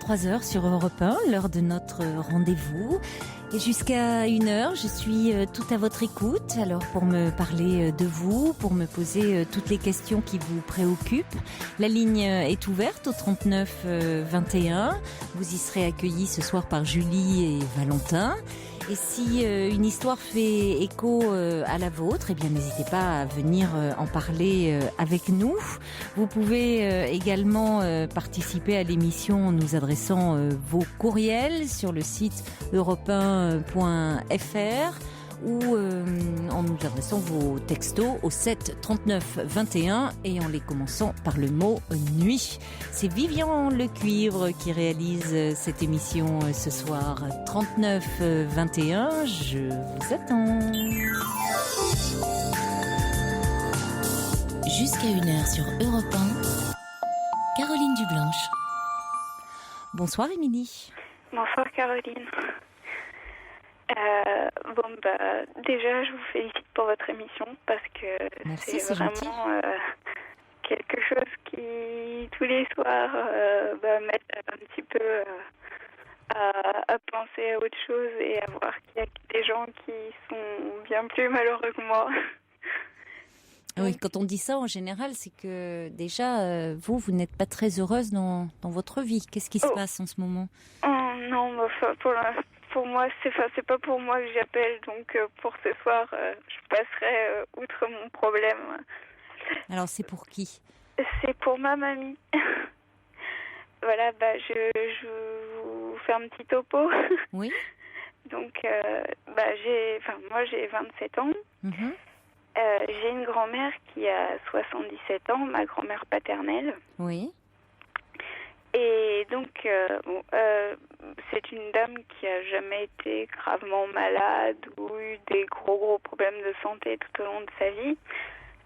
23h sur Europe 1, l'heure de notre rendez-vous. Et jusqu'à 1h, je suis tout à votre écoute. Alors pour me parler de vous, pour me poser toutes les questions qui vous préoccupent, la ligne est ouverte au 39 21. Vous y serez accueillis ce soir par Julie et Valentin. Et si une histoire fait écho à la vôtre, eh bien n'hésitez pas à venir en parler avec nous. Vous pouvez également participer à l'émission en nous adressant vos courriels sur le site europe1.fr ou en nous adressant vos textos au 7 39 21 et en les commençant par le mot nuit. C'est Vivian Lecuivre qui réalise cette émission ce soir. 39 21, je vous attends. Jusqu'à 1h sur Europe 1, Caroline Dublanche. Bonsoir Émilie. Bonsoir Caroline. Déjà, je vous félicite pour votre émission parce que merci, c'est vraiment quelque chose qui, tous les soirs, m'aide un petit peu à penser à autre chose et à voir qu'il y a des gens qui sont bien plus malheureux que moi. Oui, quand on dit ça, en général, c'est que déjà, vous n'êtes pas très heureuse dans votre vie. Qu'est-ce qui se passe en ce moment ? Non, pour moi, c'est pas pour moi que j'appelle, donc pour ce soir, je passerai outre mon problème. Alors, c'est pour qui ? C'est pour ma mamie. Voilà, je vous fais un petit topo. Oui. Donc, moi j'ai 27 ans. Mm-hmm. J'ai une grand-mère qui a 77 ans, ma grand-mère paternelle. Oui. Et donc, c'est une dame qui a jamais été gravement malade ou eu des gros problèmes de santé tout au long de sa vie.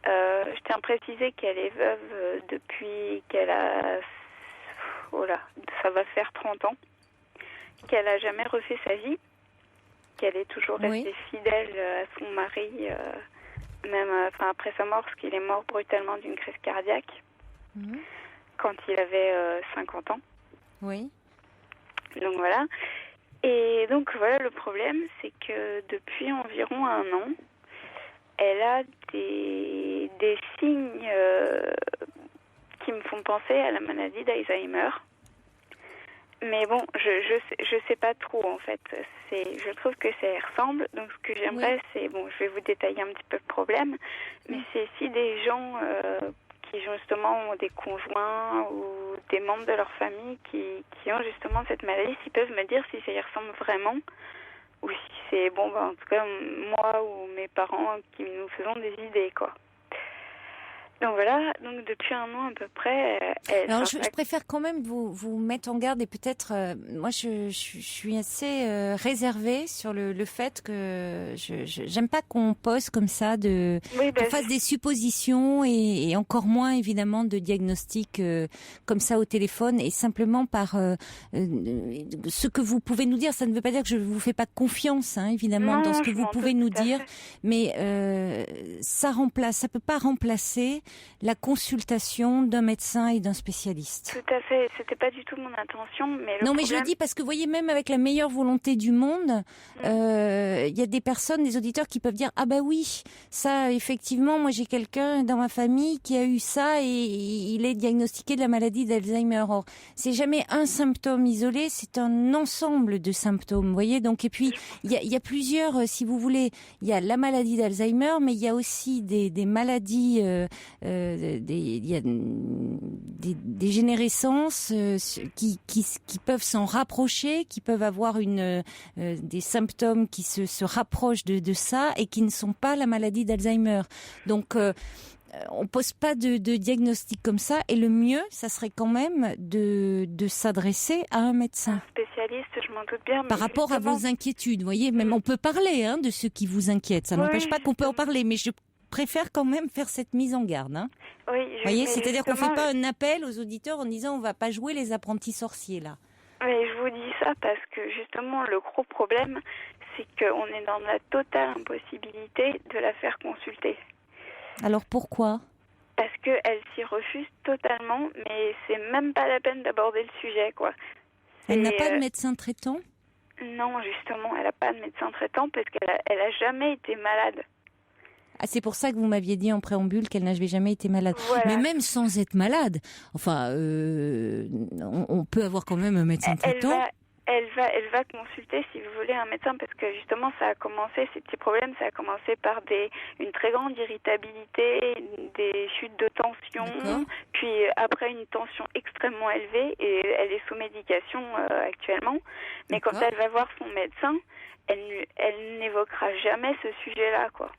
Je tiens à préciser qu'elle est veuve depuis qu'elle a... ça va faire 30 ans. Qu'elle a jamais refait sa vie. Qu'elle est toujours restée fidèle à son mari, même après sa mort, parce qu'il est mort brutalement d'une crise cardiaque. Mmh. Quand il avait 50 ans. Oui. Donc voilà. Et donc voilà, le problème, c'est que depuis environ 1 an, elle a des signes qui me font penser à la maladie d'Alzheimer. Mais bon, je sais pas trop en fait. Je trouve que ça y ressemble. Donc ce que j'aimerais, c'est, je vais vous détailler un petit peu le problème, mais c'est si des gens qui justement ont des conjoints ou des membres de leur famille qui ont justement cette maladie, s'ils peuvent me dire si ça y ressemble vraiment ou si c'est, en tout cas, moi ou mes parents qui nous faisons des idées, quoi. Donc voilà, donc depuis 1 an à peu près... Alors je préfère quand même vous mettre en garde et peut-être... moi je suis assez réservée sur le fait que j'aime pas qu'on pose comme ça, qu'on fasse des suppositions et encore moins évidemment de diagnostics comme ça au téléphone et simplement par ce que vous pouvez nous dire. Ça ne veut pas dire que je vous fais pas confiance évidemment dans ce que vous pouvez nous dire, mais ça peut pas remplacer la consultation d'un médecin et d'un spécialiste. Tout à fait, c'était pas du tout mon intention, mais mais je le dis parce que vous voyez, même avec la meilleure volonté du monde, y a des personnes, des auditeurs qui peuvent dire ah bah oui, ça effectivement, moi j'ai quelqu'un dans ma famille qui a eu ça et il est diagnostiqué de la maladie d'Alzheimer. Or, c'est jamais un symptôme isolé, c'est un ensemble de symptômes, vous voyez. Donc et puis il y a plusieurs, si vous voulez, il y a la maladie d'Alzheimer, mais il y a aussi des maladies il y a des générescences qui peuvent s'en rapprocher, qui peuvent avoir des symptômes qui se rapprochent de ça et qui ne sont pas la maladie d'Alzheimer. Donc on pose pas de diagnostic comme ça. Et le mieux, ça serait quand même de s'adresser à un médecin. Un spécialiste, je m'en doute bien. Par rapport à vos inquiétudes, vous voyez, même on peut parler de ce qui vous inquiète. Ça n'empêche pas qu'on peut en parler, mais je préfère quand même faire cette mise en garde. Oui, vous voyez, c'est-à-dire qu'on fait pas un appel aux auditeurs en disant on va pas jouer les apprentis sorciers là. Oui, je vous dis ça parce que justement le gros problème, c'est qu'on est dans la totale impossibilité de la faire consulter. Alors pourquoi ? Parce qu'elle s'y refuse totalement, mais c'est même pas la peine d'aborder le sujet, quoi. Elle n'a pas de médecin traitant ? Non, justement, elle n'a pas de médecin traitant parce qu'elle a jamais été malade. Ah, c'est pour ça que vous m'aviez dit en préambule qu'elle n'avait jamais été malade. Voilà. Mais même sans être malade, enfin, on peut avoir quand même un médecin traitant. Elle va consulter, si vous voulez, un médecin parce que justement, ça a commencé, ces petits problèmes, ça a commencé par une très grande irritabilité, des chutes de tension, puis après une tension extrêmement élevée et elle est sous médication actuellement. Mais quand elle va voir son médecin, elle n'évoquera jamais ce sujet-là, quoi.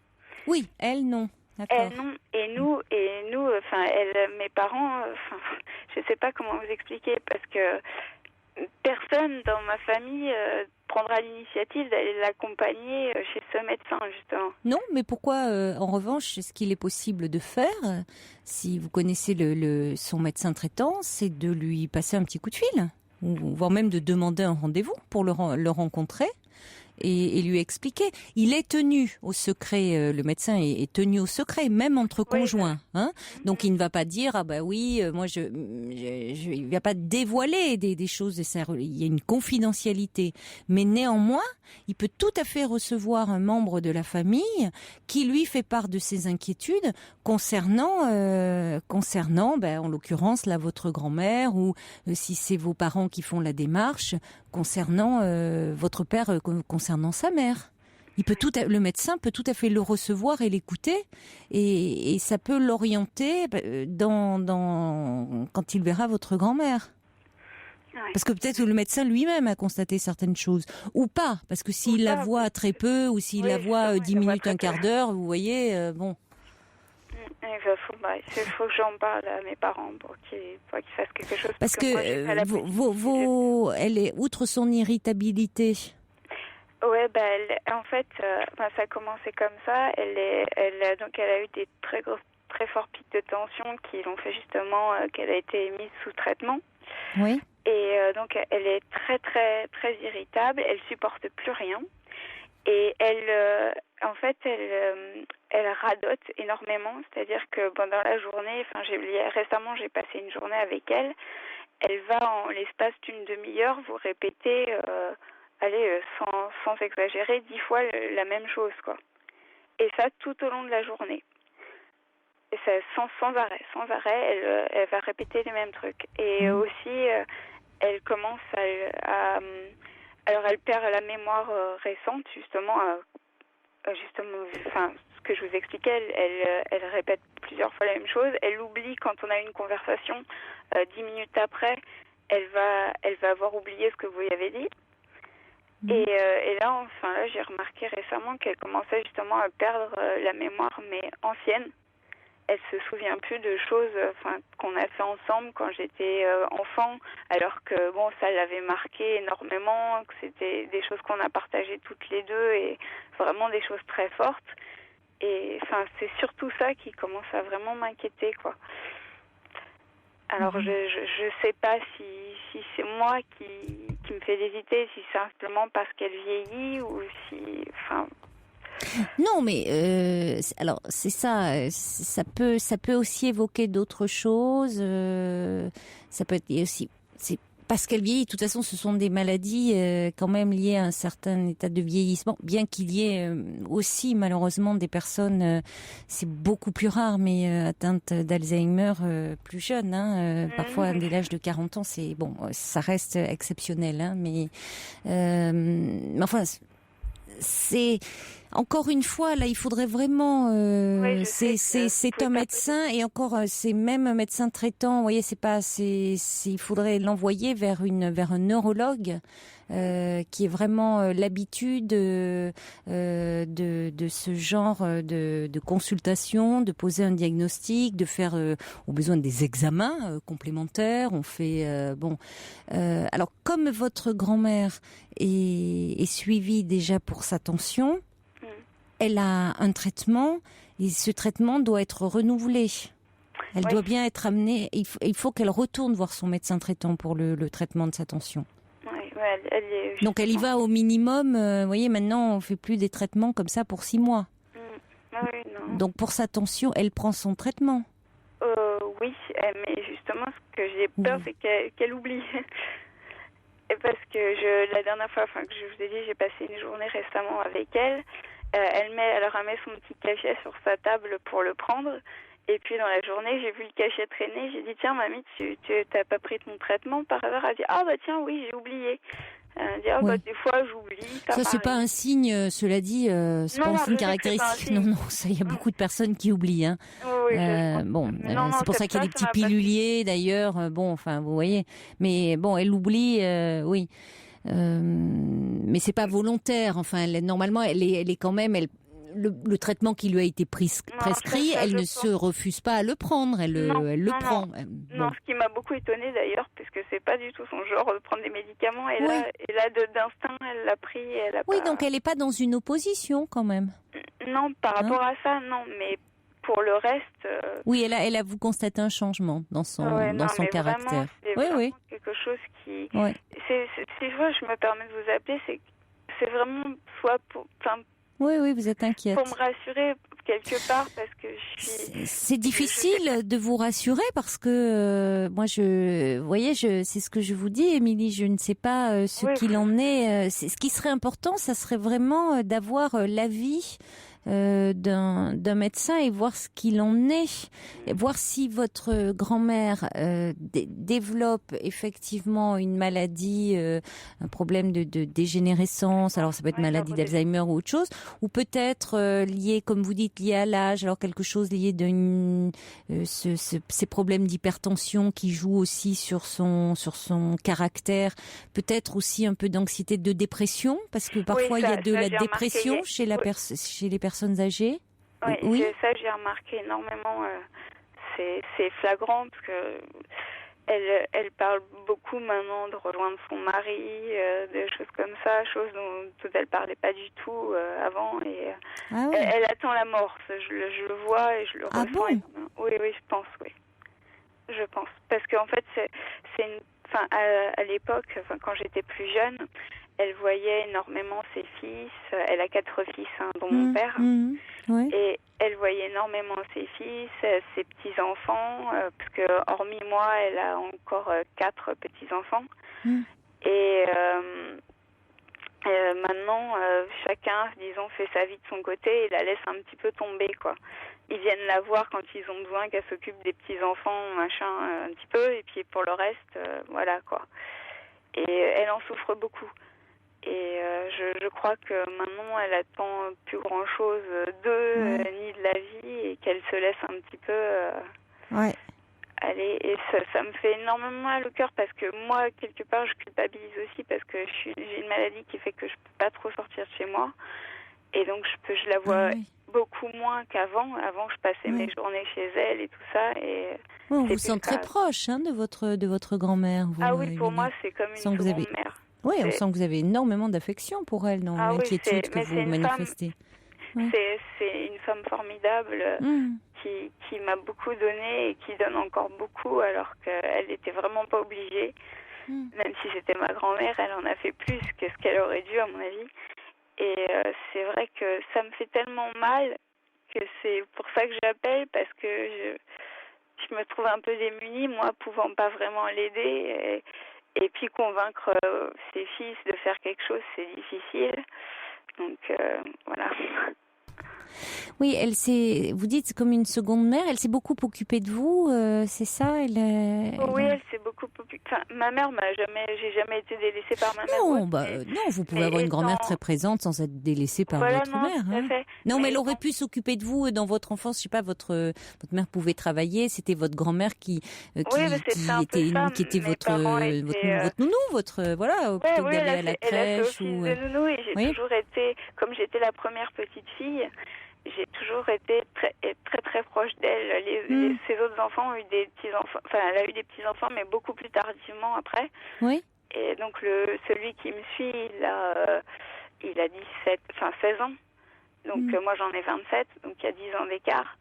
Oui, elle non. D'accord. Elle non, et nous, enfin, mes parents, je sais pas comment vous expliquer parce que personne dans ma famille prendra l'initiative d'aller l'accompagner chez ce médecin, justement. Non, mais pourquoi, en revanche, ce qu'il est possible de faire, si vous connaissez son médecin traitant, c'est de lui passer un petit coup de fil, voire même de demander un rendez-vous pour le rencontrer. Et lui expliquer. Il est tenu au secret, le médecin est tenu au secret, même entre conjoints. Donc il ne va pas dire ah bah oui, moi il va pas dévoiler des choses. Il y a une confidentialité. Mais néanmoins, il peut tout à fait recevoir un membre de la famille qui lui fait part de ses inquiétudes concernant, en l'occurrence là votre grand-mère ou si c'est vos parents qui font la démarche concernant votre père, concernant sa mère. Le médecin peut tout à fait le recevoir et l'écouter et ça peut l'orienter quand il verra votre grand-mère. Ouais. Parce que peut-être que le médecin lui-même a constaté certaines choses. Ou pas, parce que s'il la voit très peu ou s'il la voit 10 minutes, un quart d'heure, vous voyez, bon. Il faut que j'en parle à mes parents pour qu'ils fassent quelque chose. Parce que elle est, outre son irritabilité. Ouais, en fait, ça a commencé comme ça. Elle a eu des très forts pics de tension qui l'ont fait justement qu'elle a été mise sous traitement. Oui. Et donc elle est très très très irritable. Elle supporte plus rien. Et elle radote énormément, c'est-à-dire que pendant la journée, récemment j'ai passé une journée avec elle, elle va en l'espace d'une demi-heure vous répéter, sans exagérer, 10 fois la même chose, quoi. Et ça tout au long de la journée. Et ça sans arrêt, elle va répéter les mêmes trucs. Et aussi, elle commence alors elle perd la mémoire récente, justement, ce que je vous expliquais, elle répète plusieurs fois la même chose. Elle oublie quand on a une conversation, 10 minutes après, elle va avoir oublié ce que vous lui avez dit. Et là, j'ai remarqué récemment qu'elle commençait justement à perdre la mémoire, mais ancienne. Elle se souvient plus de choses qu'on a fait ensemble quand j'étais enfant, alors que ça l'avait marqué énormément, que c'était des choses qu'on a partagées toutes les deux et vraiment des choses très fortes. Et c'est surtout ça qui commence à vraiment m'inquiéter, quoi. Alors je sais pas si c'est moi qui me fait hésiter, si c'est simplement parce qu'elle vieillit ou si Non, mais alors c'est ça. Ça peut aussi évoquer d'autres choses. Ça peut être aussi. C'est parce qu'elle vieillit. De toute façon, ce sont des maladies quand même liées à un certain état de vieillissement. Bien qu'il y ait aussi malheureusement des personnes, c'est beaucoup plus rare, mais atteintes d'Alzheimer plus jeunes. Parfois dès l'âge de 40 ans, c'est bon, ça reste exceptionnel. Mais enfin, c'est Encore une fois, là, il faudrait vraiment. C'est un médecin et encore, c'est même un médecin traitant. Vous voyez, c'est pas. Il faudrait l'envoyer vers un neurologue qui est vraiment l'habitude de ce genre de consultation, de poser un diagnostic, de faire au besoin des examens complémentaires. On fait alors comme votre grand-mère est suivie déjà pour sa tension. Elle a un traitement et ce traitement doit être renouvelé. Elle doit bien être amenée. Il faut qu'elle retourne voir son médecin traitant pour le traitement de sa tension. Donc elle y va au minimum. Vous voyez, maintenant on fait plus des traitements comme ça pour 6 mois. Non. Donc pour sa tension, elle prend son traitement. Oui, mais justement, ce que j'ai peur, c'est qu'elle oublie. Et parce que la dernière fois, que je vous ai dit, j'ai passé une journée récemment avec elle. Elle met son petit cachet sur sa table pour le prendre. Et puis dans la journée, j'ai vu le cachet traîner. J'ai dit, tiens, mamie, tu t'as pas pris ton traitement par hasard? Elle dit, tiens, oui, j'ai oublié. Elle dit, des fois, j'oublie. Ça, c'est pas un signe, cela dit, c'est pas un signe caractéristique. Non, ça, il y a beaucoup de personnes qui oublient. Hein. Oui, c'est pour ça qu'il y a des petits piluliers, d'ailleurs. Vous voyez. Mais bon, elle oublie, oui. Mais c'est pas volontaire. Enfin, normalement, elle est quand même. Le traitement qui lui a été prescrit, elle ne se refuse pas à le prendre. Elle le prend. Non, ce qui m'a beaucoup étonnée d'ailleurs, puisque c'est pas du tout son genre de prendre des médicaments. Et là, d'instinct, elle l'a pris. Donc elle n'est pas dans une opposition quand même. Non, par rapport à ça, non. Mais pour le reste. Oui, elle a vous constaté un changement dans son caractère. Vraiment, c'est quelque chose qui. Si je me permets de vous appeler, c'est vraiment soit pour. Oui, vous êtes inquiète. Pour me rassurer quelque part, parce que c'est difficile de vous rassurer parce que moi, c'est ce que je vous dis, Émilie. Je ne sais pas ce qu'il en est. Ce qui serait important, ça serait vraiment d'avoir l'avis d'un médecin et voir ce qu'il en est, et voir si votre grand-mère développe effectivement une maladie, un problème de dégénérescence. Alors ça peut être maladie d'Alzheimer ou autre chose, ou peut-être lié, comme vous dites, lié à l'âge. Alors quelque chose lié ces problèmes d'hypertension qui jouent aussi sur son caractère. Peut-être aussi un peu d'anxiété, de dépression, parce que parfois il y a de la dépression chez les personnes âgées. Oui. Ça, j'ai remarqué énormément. C'est flagrant parce que elle parle beaucoup maintenant de rejoindre son mari, des choses comme ça, choses dont elle parlait pas du tout avant. Et elle attend la mort. Je le vois et je le ressens. Bon? Oui, je pense, oui. Je pense. Parce qu'en fait, à l'époque, quand j'étais plus jeune, elle voyait énormément ses fils. Elle a 4 fils, dont mon père. Et elle voyait énormément ses fils, ses petits-enfants, parce que hormis moi, elle a encore 4 petits-enfants. Et maintenant, chacun, disons, fait sa vie de son côté et la laisse un petit peu tomber, quoi. Ils viennent la voir quand ils ont besoin qu'elle s'occupe des petits-enfants, machin, un petit peu, et puis pour le reste, voilà, quoi. Et elle en souffre beaucoup. Et je crois que maintenant, elle attend plus grand-chose d'eux, ni de la vie, et qu'elle se laisse un petit peu aller. Et ça me fait énormément mal au cœur, parce que moi, quelque part, je culpabilise aussi, parce que j'ai une maladie qui fait que je peux pas trop sortir de chez moi. Et donc, je la vois beaucoup moins qu'avant. Avant, je passais mes journées chez elle et tout ça. Et on vous sent très proche de votre grand-mère. Oui, pour moi, c'est comme une seconde mère. Oui, on sent que vous avez énormément d'affection pour elle dans l'inquiétude que vous manifestez. C'est une femme formidable qui m'a beaucoup donné et qui donne encore beaucoup, alors qu'elle n'était vraiment pas obligée. Même si c'était ma grand-mère, elle en a fait plus que ce qu'elle aurait dû, à mon avis. Et c'est vrai que ça me fait tellement mal que c'est pour ça que j'appelle, parce que je me trouve un peu démunie, moi, pouvant pas vraiment l'aider. Et puis convaincre ses fils de faire quelque chose, c'est difficile. Donc voilà. Oui, vous dites c'est comme une seconde mère. Elle s'est beaucoup occupée de vous, c'est ça? Oui, elle s'est beaucoup occupée. Enfin, ma mère j'ai jamais été délaissée par ma mère. Non, non, vous pouvez avoir une grand-mère très présente sans être délaissée par votre mère. Tout à fait. Non, mais elle aurait pu s'occuper de vous dans votre enfance. Je sais pas, votre mère pouvait travailler. C'était votre grand-mère qui était votre nounou, voilà, plutôt que d'aller à la crèche ou. Elle a fait office de nounou et j'ai toujours été, comme j'étais la première petite fille. J'ai toujours été très très très proche d'elle. Ses autres enfants ont eu des petits enfants. Enfin, elle a eu des petits enfants, mais beaucoup plus tardivement après. Oui. Et donc celui qui me suit, il a 16 ans. Donc moi j'en ai 27, donc il y a 10 ans d'écart.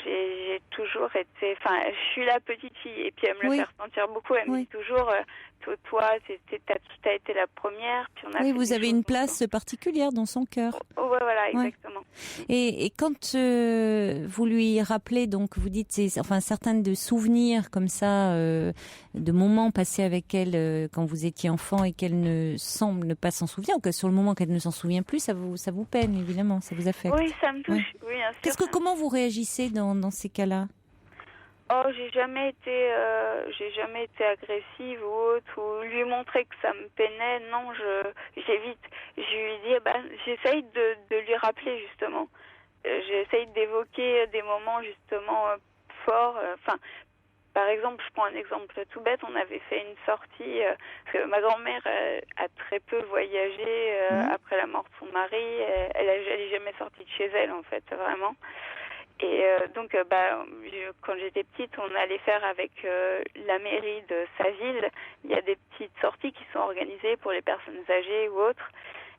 J'ai toujours été, je suis la petite fille et puis elle me le fait ressentir beaucoup. Elle me dit toujours, toi, t'as été la première. Puis vous avez une place particulière dans son cœur. Ouais, voilà, exactement. Et quand vous lui rappelez, donc vous dites, certains de souvenirs comme ça, de moments passés avec elle quand vous étiez enfant et qu'elle ne semble ne pas s'en souvenir, ou que sur le moment qu'elle ne s'en souvient plus, ça vous peine évidemment, ça vous affecte. Oui, ça me touche. Oui, bien sûr. Comment vous réagissez dans ces cas-là? Oh, j'ai jamais été agressive ou autre, ou lui montrer que ça me peinait. Non, j'évite. Je lui dis, j'essaye de lui rappeler justement. J'essaye d'évoquer des moments justement forts. Par exemple, je prends un exemple tout bête. On avait fait une sortie. Parce que ma grand-mère a très peu voyagé après la mort de son mari. Elle est jamais sortie de chez elle en fait, vraiment. Et donc, quand j'étais petite, on allait faire avec la mairie de sa ville. Il y a des petites sorties qui sont organisées pour les personnes âgées ou autres.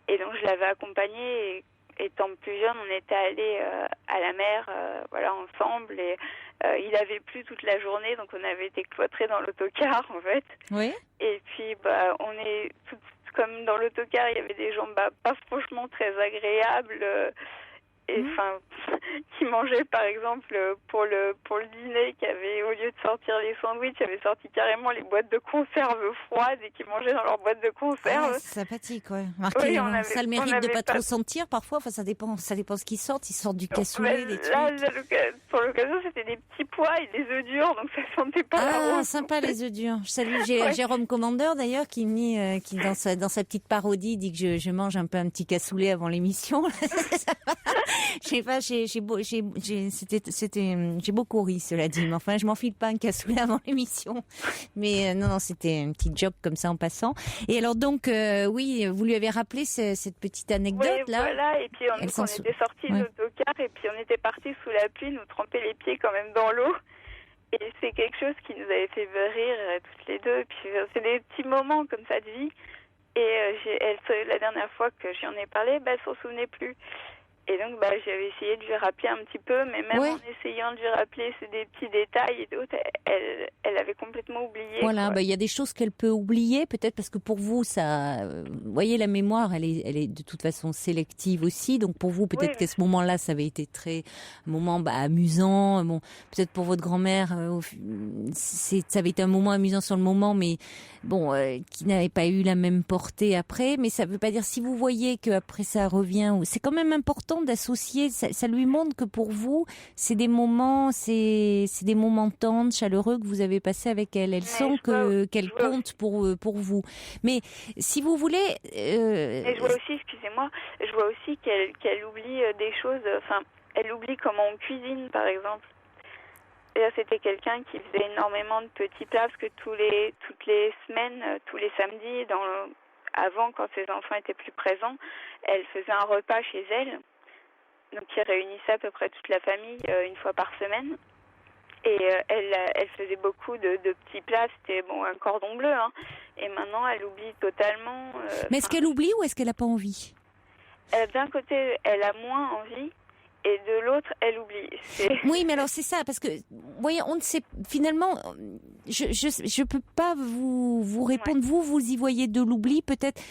Et donc, je l'avais accompagnée. Et, étant plus jeune, on était allés à la mer, ensemble. Et il avait plu toute la journée, donc on avait été cloîtrés dans l'autocar, en fait. Oui. Et puis, on est comme dans l'autocar, il y avait des gens pas franchement très agréables. Et qui mangeait par exemple pour le dîner, qui avait, au lieu de sortir les sandwichs, avait sorti carrément les boîtes de conserve froides et qui mangeaient dans leurs boîtes de conserve. C'est sympathique, ouais. Marqué, ça a le mérite de pas trop sentir parfois. Enfin, ça dépend ce qu'ils sortent. Ils sortent du cassoulet, des trucs. Là, pour l'occasion, c'était des petits pois et des œufs durs, donc ça sentait pas la rose. Sympa les œufs durs. Je salue Jérôme Commandeur d'ailleurs qui dans sa petite parodie dit que je mange un petit cassoulet avant l'émission. Je sais pas, j'ai beaucoup ri, cela dit. Mais enfin, je m'enfile pas un cassoulet avant l'émission. Mais non, c'était un petit joke comme ça en passant. Et alors donc, vous lui avez rappelé cette petite anecdote là. Voilà. Et puis on était sortis de l'autocar et puis on était partis sous la pluie, nous tremper les pieds quand même dans l'eau. Et c'est quelque chose qui nous avait fait rire toutes les deux. Et puis c'est des petits moments comme ça de vie. Et la dernière fois que j'en ai parlé, elle s'en souvenait plus. Et donc, j'avais essayé de lui rappeler un petit peu, mais même en essayant de lui rappeler des petits détails et d'autres, elle avait complètement oublié. Voilà, il y a des choses qu'elle peut oublier, peut-être parce que pour vous, ça, vous voyez, la mémoire, elle est de toute façon sélective aussi. Donc pour vous, peut-être qu'à ce moment-là, ça avait été un moment amusant. Bon, peut-être pour votre grand-mère, ça avait été un moment amusant sur le moment, mais bon, qui n'avait pas eu la même portée après. Mais ça veut pas dire, si vous voyez qu'après ça revient, c'est quand même important d'associer, ça lui montre que pour vous, c'est des moments tendres, chaleureux que vous avez passés avec elle. Elle sent qu'elle compte pour vous. Mais si vous voulez... Et je vois aussi, excusez-moi, qu'elle oublie des choses, elle oublie comment on cuisine, par exemple. Et là, c'était quelqu'un qui faisait énormément de petits plats, parce que toutes les semaines, tous les samedis, avant, quand ses enfants étaient plus présents, elle faisait un repas chez elle. Donc, il réunissait à peu près toute la famille une fois par semaine. Et elle faisait beaucoup de petits plats. C'était un cordon bleu. Hein. Et maintenant, elle oublie totalement. Mais est-ce qu'elle oublie ou est-ce qu'elle n'a pas envie ? D'un côté, elle a moins envie. Et de l'autre, elle oublie. Oui, mais alors c'est ça, parce que, vous voyez, on ne sait, finalement, je peux pas vous répondre, vous y voyez de l'oubli, peut-être.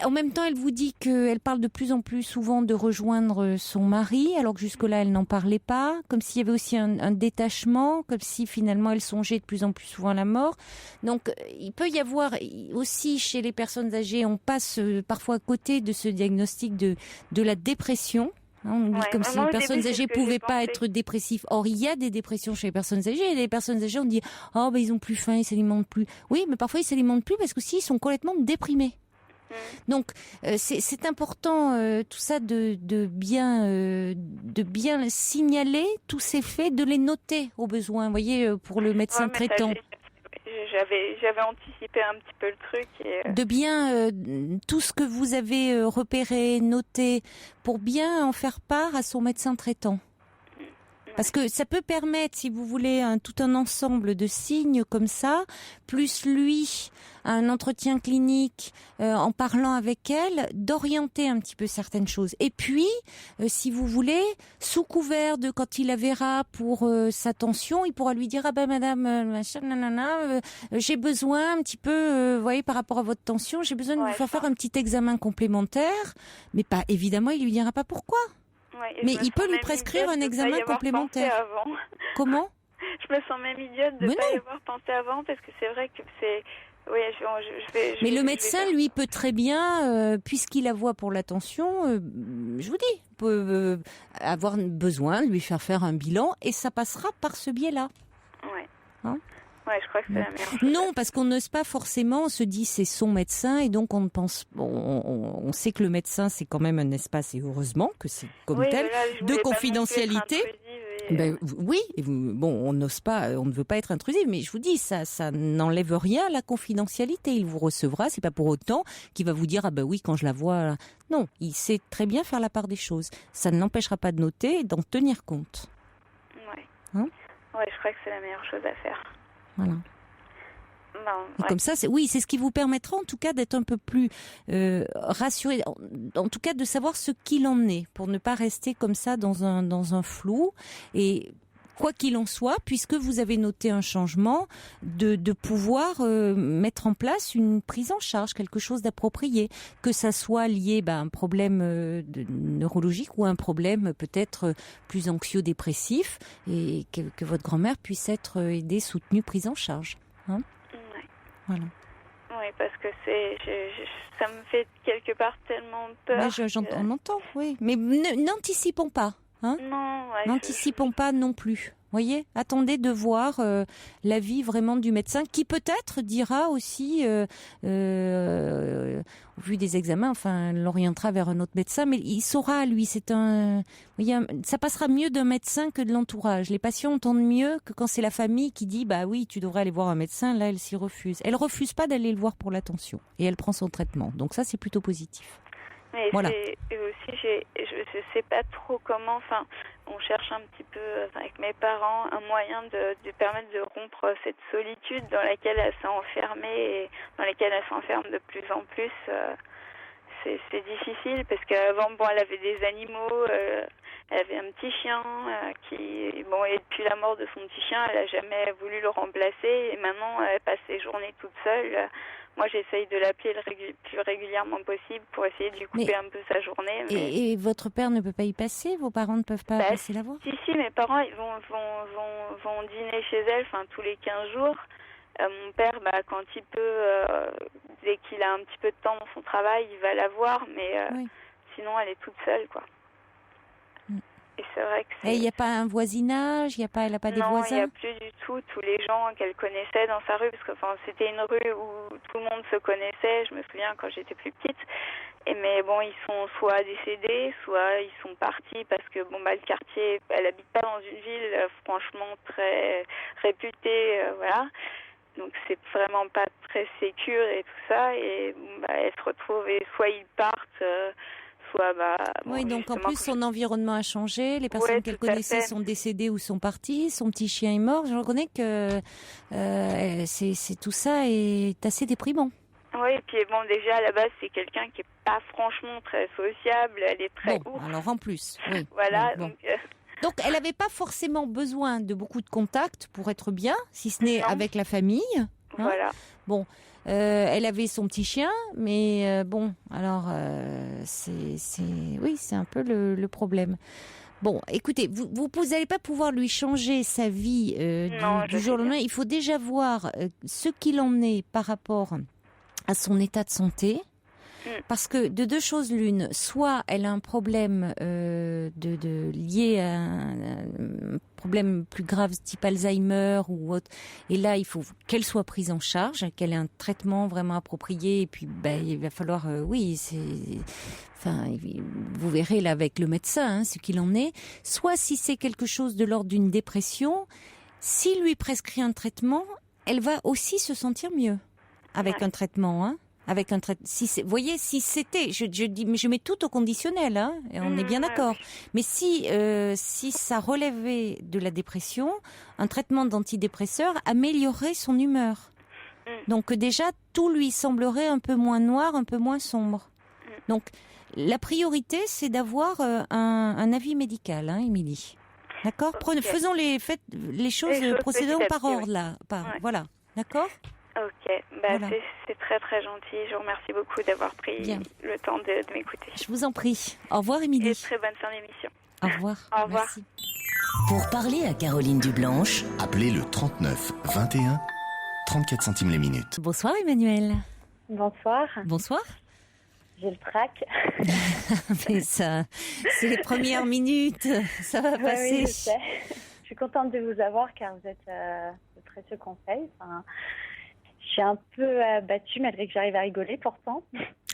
En même temps, elle vous dit qu'elle parle de plus en plus souvent de rejoindre son mari, alors que jusque-là, elle n'en parlait pas, comme s'il y avait aussi un détachement, comme si finalement, elle songeait de plus en plus souvent à la mort. Donc, il peut y avoir aussi, chez les personnes âgées, on passe parfois à côté de ce diagnostic de la dépression. On dit comme si moi, les au personnes début, c'est âgées ce que pouvaient j'ai pas pensé. être dépressifs. Or, il y a des dépressions chez les personnes âgées. Et les personnes âgées, on dit oh ben ils ont plus faim, ils s'alimentent plus. Oui, mais parfois ils s'alimentent plus parce que si ils sont complètement déprimés. Donc c'est important tout ça de bien signaler tous ces faits, de les noter au besoin. Vous voyez, pour le médecin Ouais, mais ça, traitant. j'avais anticipé un petit peu le truc. De bien tout ce que vous avez repéré, noté, pour bien en faire part à son médecin traitant. Parce que ça peut permettre, si vous voulez, tout un ensemble de signes comme ça, plus lui, un entretien clinique en parlant avec elle, d'orienter un petit peu certaines choses. Et puis, si vous voulez, sous couvert de quand il la verra pour sa tension, il pourra lui dire « Ah ben madame, machin, nanana, j'ai besoin un petit peu, vous voyez, par rapport à votre tension, j'ai besoin de vous faire un petit examen complémentaire. » Mais pas, évidemment, il lui dira pas pourquoi. Ouais, Mais il peut lui prescrire un examen complémentaire. Comment ? Je me sens même idiote de ne pas y avoir pensé avant parce que c'est vrai que c'est... Oui, mais le médecin, lui, peut très bien, puisqu'il la voit pour l'attention, je vous dis, peut avoir besoin de lui faire un bilan et ça passera par ce biais-là. Ouais. Hein ? Ouais, je crois que c'est la meilleure chose. Non, parce qu'on n'ose pas forcément, on se dit c'est son médecin et donc on pense, on sait que le médecin c'est quand même un espace et heureusement que c'est comme tel de confidentialité. Ben oui, bon, on n'ose pas, on ne veut pas être intrusif, mais je vous dis, ça n'enlève rien à la confidentialité. Il vous recevra, c'est pas pour autant qu'il va vous dire ah ben oui quand je la vois. Non, il sait très bien faire la part des choses. Ça ne l'empêchera pas de noter et d'en tenir compte. Ouais. Hein ? Ouais, je crois que c'est la meilleure chose à faire. Voilà. Et comme ça, c'est ce qui vous permettra en tout cas d'être un peu plus rassuré, en tout cas de savoir ce qu'il en est, pour ne pas rester comme ça dans un flou. Et quoi qu'il en soit, puisque vous avez noté un changement, de pouvoir mettre en place une prise en charge, quelque chose d'approprié, que ça soit lié à un problème neurologique ou un problème peut-être plus anxio-dépressif, et que votre grand-mère puisse être aidée, soutenue, prise en charge. Hein ? Voilà. Oui, parce que ça me fait quelque part tellement peur. On entend, oui. Mais n'anticipons pas. Hein ? Non, ouais, n'anticipons pas non plus. Voyez, attendez de voir l'avis vraiment du médecin, qui peut-être dira aussi, au vu des examens, enfin, l'orientera vers un autre médecin, mais il saura, lui, ça passera mieux d'un médecin que de l'entourage. Les patients entendent mieux que quand c'est la famille qui dit, bah oui, tu devrais aller voir un médecin, là, elle s'y refuse. Elle refuse pas d'aller le voir pour l'attention, et elle prend son traitement. Donc ça, c'est plutôt positif. Mais voilà. Et aussi, je sais pas trop comment. Enfin, on cherche un petit peu avec mes parents un moyen de permettre de rompre cette solitude dans laquelle elle s'est enfermée et dans laquelle elle s'enferme de plus en plus. C'est difficile parce qu'avant, elle avait des animaux. Elle avait un petit chien et depuis la mort de son petit chien, elle a jamais voulu le remplacer. Et maintenant, elle passe ses journées toute seule. Moi, j'essaye de l'appeler le plus régulièrement possible pour essayer de lui couper un peu sa journée. Mais... Et votre père ne peut pas y passer ? Vos parents ne peuvent pas passer la voir ? Si, mes parents ils vont dîner chez elle tous les 15 jours. Mon père, quand il peut, dès qu'il a un petit peu de temps dans son travail, il va la voir, mais sinon, elle est toute seule, quoi. Et c'est vrai que il n'y a pas un voisinage, elle n'a pas des voisins? Non, il n'y a plus du tout. Tous les gens qu'elle connaissait dans sa rue, parce que c'était une rue où tout le monde se connaissait, je me souviens quand j'étais plus petite. Mais ils sont soit décédés, soit ils sont partis parce que le quartier, elle habite pas dans une ville franchement très réputée, voilà. Donc c'est vraiment pas très sécure et tout ça. Et elle se retrouve, et soit ils partent... oui, donc en plus son environnement a changé, les personnes qu'elle connaissait sont décédées ou sont parties, son petit chien est mort. Je reconnais que c'est tout ça est assez déprimant. Oui, et puis déjà à la base c'est quelqu'un qui est pas franchement très sociable, elle est très ouf. Alors en plus, oui. Voilà, bon. Donc elle n'avait pas forcément besoin de beaucoup de contacts pour être bien, si ce n'est avec la famille. Voilà. Bon. Elle avait son petit chien, mais c'est un peu le problème. Bon, écoutez, vous n'allez pas pouvoir lui changer sa vie du jour au lendemain. Il faut déjà voir ce qu'il en est par rapport à son état de santé. Parce que de deux choses l'une, soit elle a un problème lié à un problème plus grave type Alzheimer ou autre, et là il faut qu'elle soit prise en charge, qu'elle ait un traitement vraiment approprié, et puis il va falloir, vous verrez là avec le médecin ce qu'il en est. Soit si c'est quelque chose de l'ordre d'une dépression, s'il lui prescrit un traitement, elle va aussi se sentir mieux avec un traitement, avec un traitement. Vous voyez, si c'était, je dis, mais je mets tout au conditionnel, et on est bien d'accord. Mais si ça relevait de la dépression, un traitement d'antidépresseur améliorerait son humeur. Donc déjà, tout lui semblerait un peu moins noir, un peu moins sombre. Donc la priorité, c'est d'avoir un avis médical, Émilie. D'accord. Faisons les choses, procédons par ordre là. Voilà. D'accord. Ok. Voilà. C'est très très gentil. Je vous remercie beaucoup d'avoir pris le temps de m'écouter. Je vous en prie. Au revoir, Émilie. Et très bonne fin d'émission. Au revoir. Au revoir. Merci. Pour parler à Caroline Dublanche, appelez le 39 21 34 centimes les minutes. Bonsoir, Emmanuel. Bonsoir. Bonsoir. J'ai le trac. Mais ça, c'est les premières minutes. Ça va passer. Oui, je sais. Je suis contente de vous avoir car vous êtes de précieux conseils. Je suis un peu abattue malgré que j'arrive à rigoler pourtant.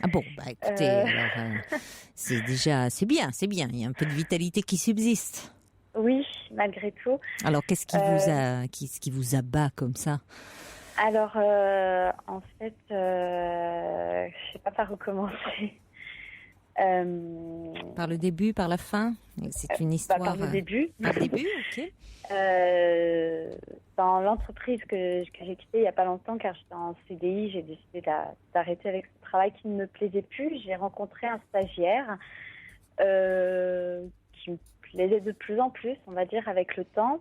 Ah bon, écoutez, c'est bien. Il y a un peu de vitalité qui subsiste. Oui, malgré tout. Alors, qu'est-ce qui vous abat comme ça? Alors, en fait, je sais pas par où commencer. Par le début, par la fin? C'est une histoire. Par le début. Par le début, ok. Dans l'entreprise que j'ai quittée il n'y a pas longtemps, car j'étais en CDI, j'ai décidé d'arrêter avec ce travail qui ne me plaisait plus. J'ai rencontré un stagiaire qui me plaisait de plus en plus, on va dire, avec le temps.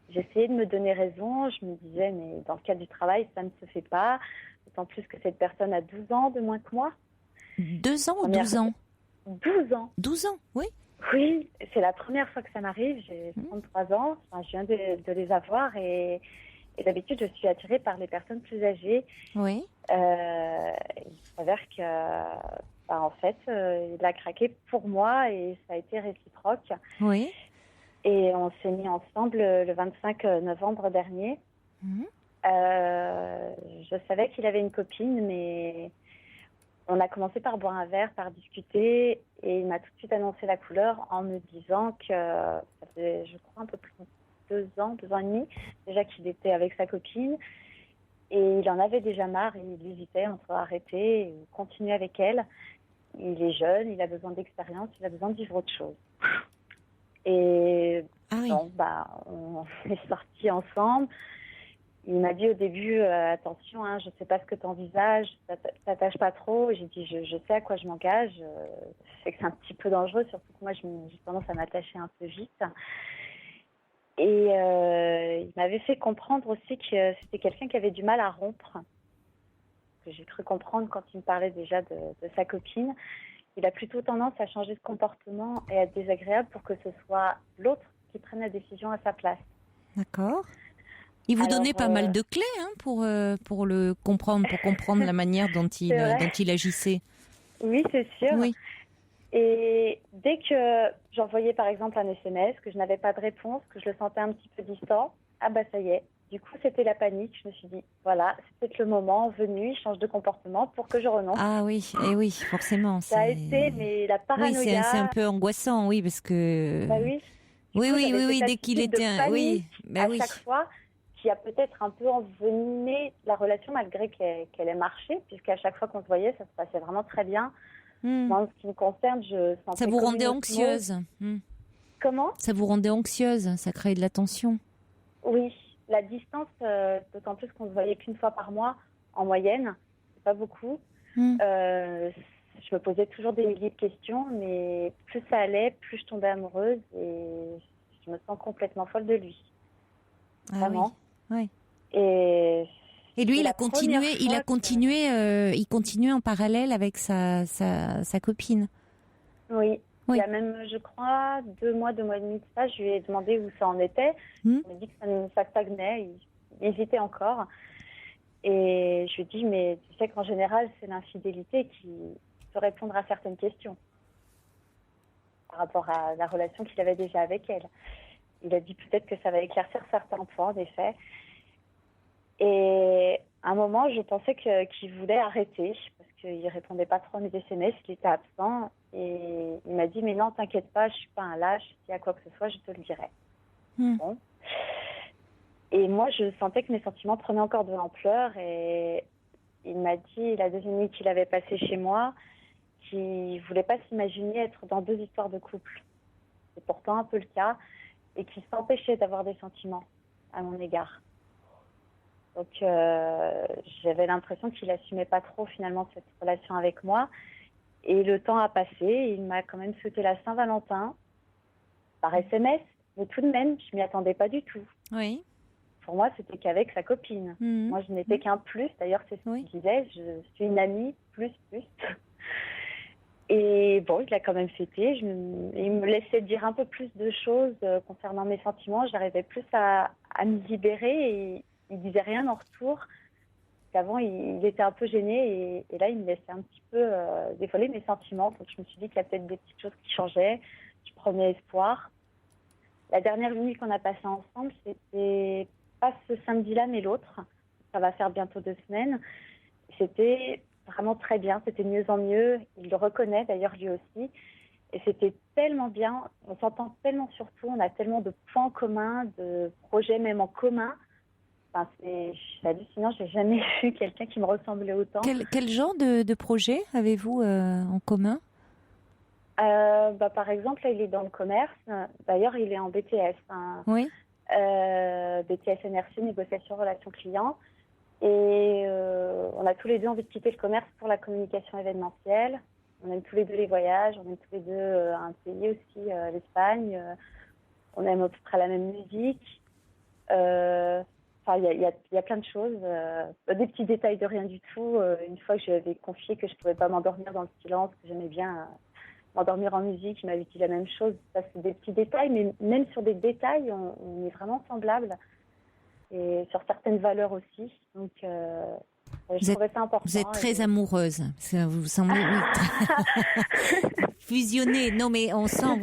J'essayais de me donner raison. Je me disais, mais dans le cadre du travail, ça ne se fait pas. D'autant plus que cette personne a 12 ans de moins que moi. 2 ans ou 12 ans? 12 ans. 12 ans, oui. Oui, c'est la première fois que ça m'arrive. J'ai 33 ans. Enfin, je viens de les avoir et d'habitude, je suis attirée par les personnes plus âgées. Oui. Il s'avère que, en fait, il a craqué pour moi et ça a été réciproque. Oui. Et on s'est mis ensemble le 25 novembre dernier. Je savais qu'il avait une copine, mais on a commencé par boire un verre, par discuter, et il m'a tout de suite annoncé la couleur en me disant que ça faisait, je crois, un peu plus de 2 ans et demi, déjà qu'il était avec sa copine. Et il en avait déjà marre, il hésitait entre arrêter et continuer avec elle. Il est jeune, il a besoin d'expérience, il a besoin de vivre autre chose. Et on est sortis ensemble. Il m'a dit au début, attention, je ne sais pas ce que tu envisages, t'attache pas trop. J'ai dit, je sais à quoi je m'engage. C'est que c'est un petit peu dangereux, surtout que moi, j'ai tendance à m'attacher un peu vite. Et il m'avait fait comprendre aussi que c'était quelqu'un qui avait du mal à rompre. Que j'ai cru comprendre quand il me parlait déjà de sa copine. Il a plutôt tendance à changer de comportement et à être désagréable pour que ce soit l'autre qui prenne la décision à sa place. D'accord. Il vous donnait pas mal de clés pour le comprendre, pour comprendre la manière dont il agissait. Oui, c'est sûr. Oui. Et dès que j'envoyais par exemple un SMS, que je n'avais pas de réponse, que je le sentais un petit peu distant, ça y est. Du coup, c'était la panique. Je me suis dit, voilà, c'est peut-être le moment venu, il change de comportement pour que je renonce. Ah oui, et oui, forcément. Ça a été, mais la paranoïa... Oui, c'est un peu angoissant, oui, parce que... oui. Oui, dès qu'il était... Chaque fois, qui a peut-être un peu envenimé la relation malgré qu'elle ait marché, puisqu'à chaque fois qu'on se voyait, ça se passait vraiment très bien. Moi, en ce qui me concerne, je sentais... Ça vous rendait anxieuse. Comment ? Ça vous rendait anxieuse, ça créait de la tension. Oui. La distance, d'autant plus qu'on ne se voyait qu'une fois par mois, en moyenne, c'est pas beaucoup. Je me posais toujours des milliers de questions, mais plus ça allait, plus je tombais amoureuse et je me sens complètement folle de lui. Vraiment. Oui. Et lui, il continuait en parallèle avec sa copine. Oui. Il y a même, je crois, 2 mois et demi de ça, je lui ai demandé où ça en était. Il m'a dit que ça stagnait, il hésitait encore. Et je lui dis, mais tu sais qu'en général, c'est l'infidélité qui peut répondre à certaines questions par rapport à la relation qu'il avait déjà avec elle. Il a dit peut-être que ça va éclaircir certains points, en effet. Et à un moment, je pensais qu'il voulait arrêter parce qu'il répondait pas trop à mes SMS, qu'il était absent. Et il m'a dit, mais non, t'inquiète pas, je suis pas un lâche. S'il y a quoi que ce soit, je te le dirai. Bon. Et moi, je sentais que mes sentiments prenaient encore de l'ampleur. Et il m'a dit, la deuxième nuit qu'il avait passée chez moi, qu'il voulait pas s'imaginer être dans 2 histoires de couple. C'est pourtant un peu le cas. Et qu'il s'empêchait d'avoir des sentiments à mon égard. Donc, j'avais l'impression qu'il assumait pas trop, finalement, cette relation avec moi. Et le temps a passé. Et il m'a quand même souhaité la Saint-Valentin par SMS. Mais tout de même, je m'y attendais pas du tout. Oui. Pour moi, c'était qu'avec sa copine. Moi, je n'étais qu'un plus. D'ailleurs, c'est ce qu'il disait. Je suis une amie, plus. Et bon, il l'a quand même fêté. Il me laissait dire un peu plus de choses concernant mes sentiments. J'arrivais plus à me libérer et il disait rien en retour. Avant, il était un peu gêné et là, il me laissait un petit peu dévoiler mes sentiments. Donc, je me suis dit qu'il y a peut-être des petites choses qui changeaient. Je prenais espoir. La dernière nuit qu'on a passée ensemble, c'était pas ce samedi-là, mais l'autre. Ça va faire bientôt 2 semaines. C'était vraiment très bien, c'était de mieux en mieux. Il le reconnaît d'ailleurs lui aussi. Et c'était tellement bien, on s'entend tellement surtout, on a tellement de points communs, de projets même en commun. Enfin, c'est hallucinant, j'ai jamais vu quelqu'un qui me ressemblait autant. Quel genre de projet avez-vous en commun ? Par exemple, là, il est dans le commerce. D'ailleurs, il est en BTS. Oui. BTS NRC, négociation relation client. Et on a tous les deux envie de quitter le commerce pour la communication événementielle. On aime tous les deux les voyages, on aime tous les deux un pays aussi, l'Espagne. On aime à peu près la même musique. Enfin, il y a plein de choses. Des petits détails de rien du tout. Une fois que je lui avais confié que je ne pouvais pas m'endormir dans le silence, que j'aimais bien m'endormir en musique, il m'avait dit la même chose. Ça, c'est des petits détails, mais même sur des détails, on est vraiment semblables. Et sur certaines valeurs aussi. Donc, je trouvais ça important. Vous êtes très amoureuse. Vous semblez fusionner. Non, mais on sent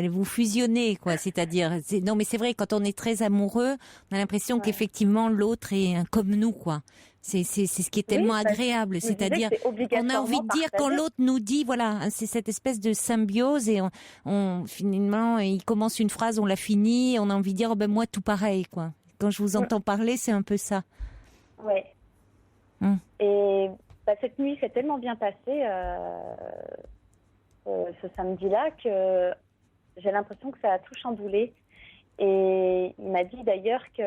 vous fusionnez, quoi. C'est-à-dire, non, mais c'est vrai, quand on est très amoureux, on a l'impression qu'effectivement l'autre est comme nous, quoi. C'est ce qui est tellement agréable. C'est-à-dire, on a envie de dire quand l'autre nous dit, voilà, c'est cette espèce de symbiose et on finalement, il commence une phrase, on la finit, on a envie de dire, oh, ben moi tout pareil, quoi. Quand je vous entends parler, c'est un peu ça. Oui. Et cette nuit s'est tellement bien passée, ce samedi-là, que j'ai l'impression que ça a tout chamboulé. Et il m'a dit d'ailleurs qu'il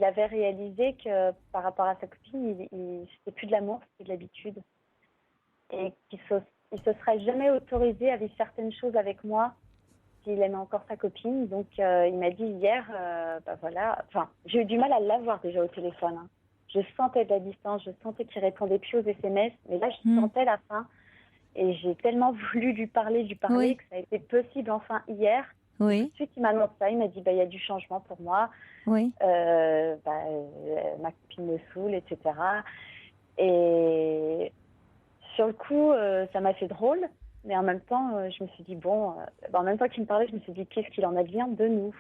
avait réalisé que par rapport à sa copine, c'était plus de l'amour, c'était de l'habitude. Et qu'il se serait jamais autorisé à vivre certaines choses avec moi s'il aimait encore sa copine. Donc, il m'a dit hier, voilà. Enfin, j'ai eu du mal à l'avoir déjà au téléphone. Hein. Je sentais de la distance, je sentais qu'il répondait plus aux SMS. Mais là, je sentais la fin. Et j'ai tellement voulu lui parler que ça a été possible enfin hier. Oui. Tout de suite, il m'annonce ça. Il m'a dit, il y a du changement pour moi. Oui. Ma copine me saoule, etc. Et sur le coup, ça m'a fait drôle. Mais en même temps, je me suis dit, en même temps qu'il me parlait, je me suis dit, qu'est-ce qu'il en advient de nous ?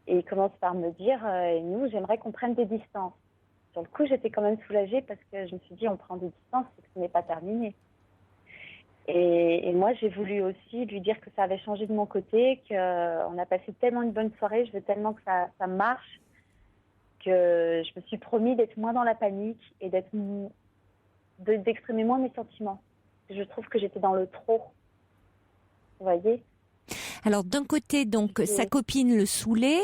Et il commence par me dire, nous, j'aimerais qu'on prenne des distances. Sur le coup, j'étais quand même soulagée parce que je me suis dit, on prend des distances, c'est que ce n'est pas terminé. Et moi, j'ai voulu aussi lui dire que ça avait changé de mon côté, qu'on a passé tellement une bonne soirée, je veux tellement que ça marche, que je me suis promis d'être moins dans la panique et d'exprimer moins mes sentiments. Je trouve que j'étais dans le trop. Vous voyez ? Alors, d'un côté, donc, sa copine le saoulait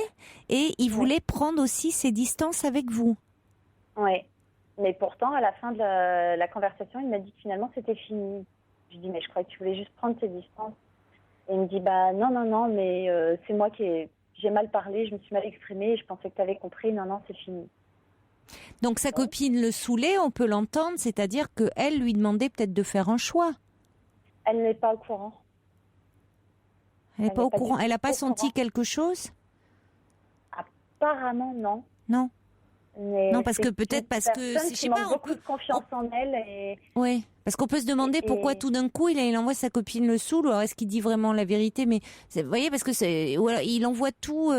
et il voulait prendre aussi ses distances avec vous. Oui. Mais pourtant, à la fin de la conversation, il m'a dit que finalement, c'était fini. Je lui ai dit, mais je croyais que tu voulais juste prendre tes distances. Et il me dit, non, mais c'est moi j'ai mal parlé, je me suis mal exprimée, je pensais que tu avais compris. Non, c'est fini. Donc sa copine le saoulait, on peut l'entendre, c'est-à-dire qu'elle lui demandait peut-être de faire un choix. Elle n'est pas au courant. Elle n'est pas au courant. Elle n'a pas senti quelque chose ? Apparemment, non. Non. Mais Non, parce c'est que peut-être une parce que personne je qui sais manque pas, on beaucoup peut. de confiance en elle. Et, Ouais, parce qu'on peut se demander pourquoi et tout d'un coup il envoie sa copine le saoul, ou alors est-ce qu'il dit vraiment la vérité, mais vous voyez, parce que c'est, ou alors il envoie tout,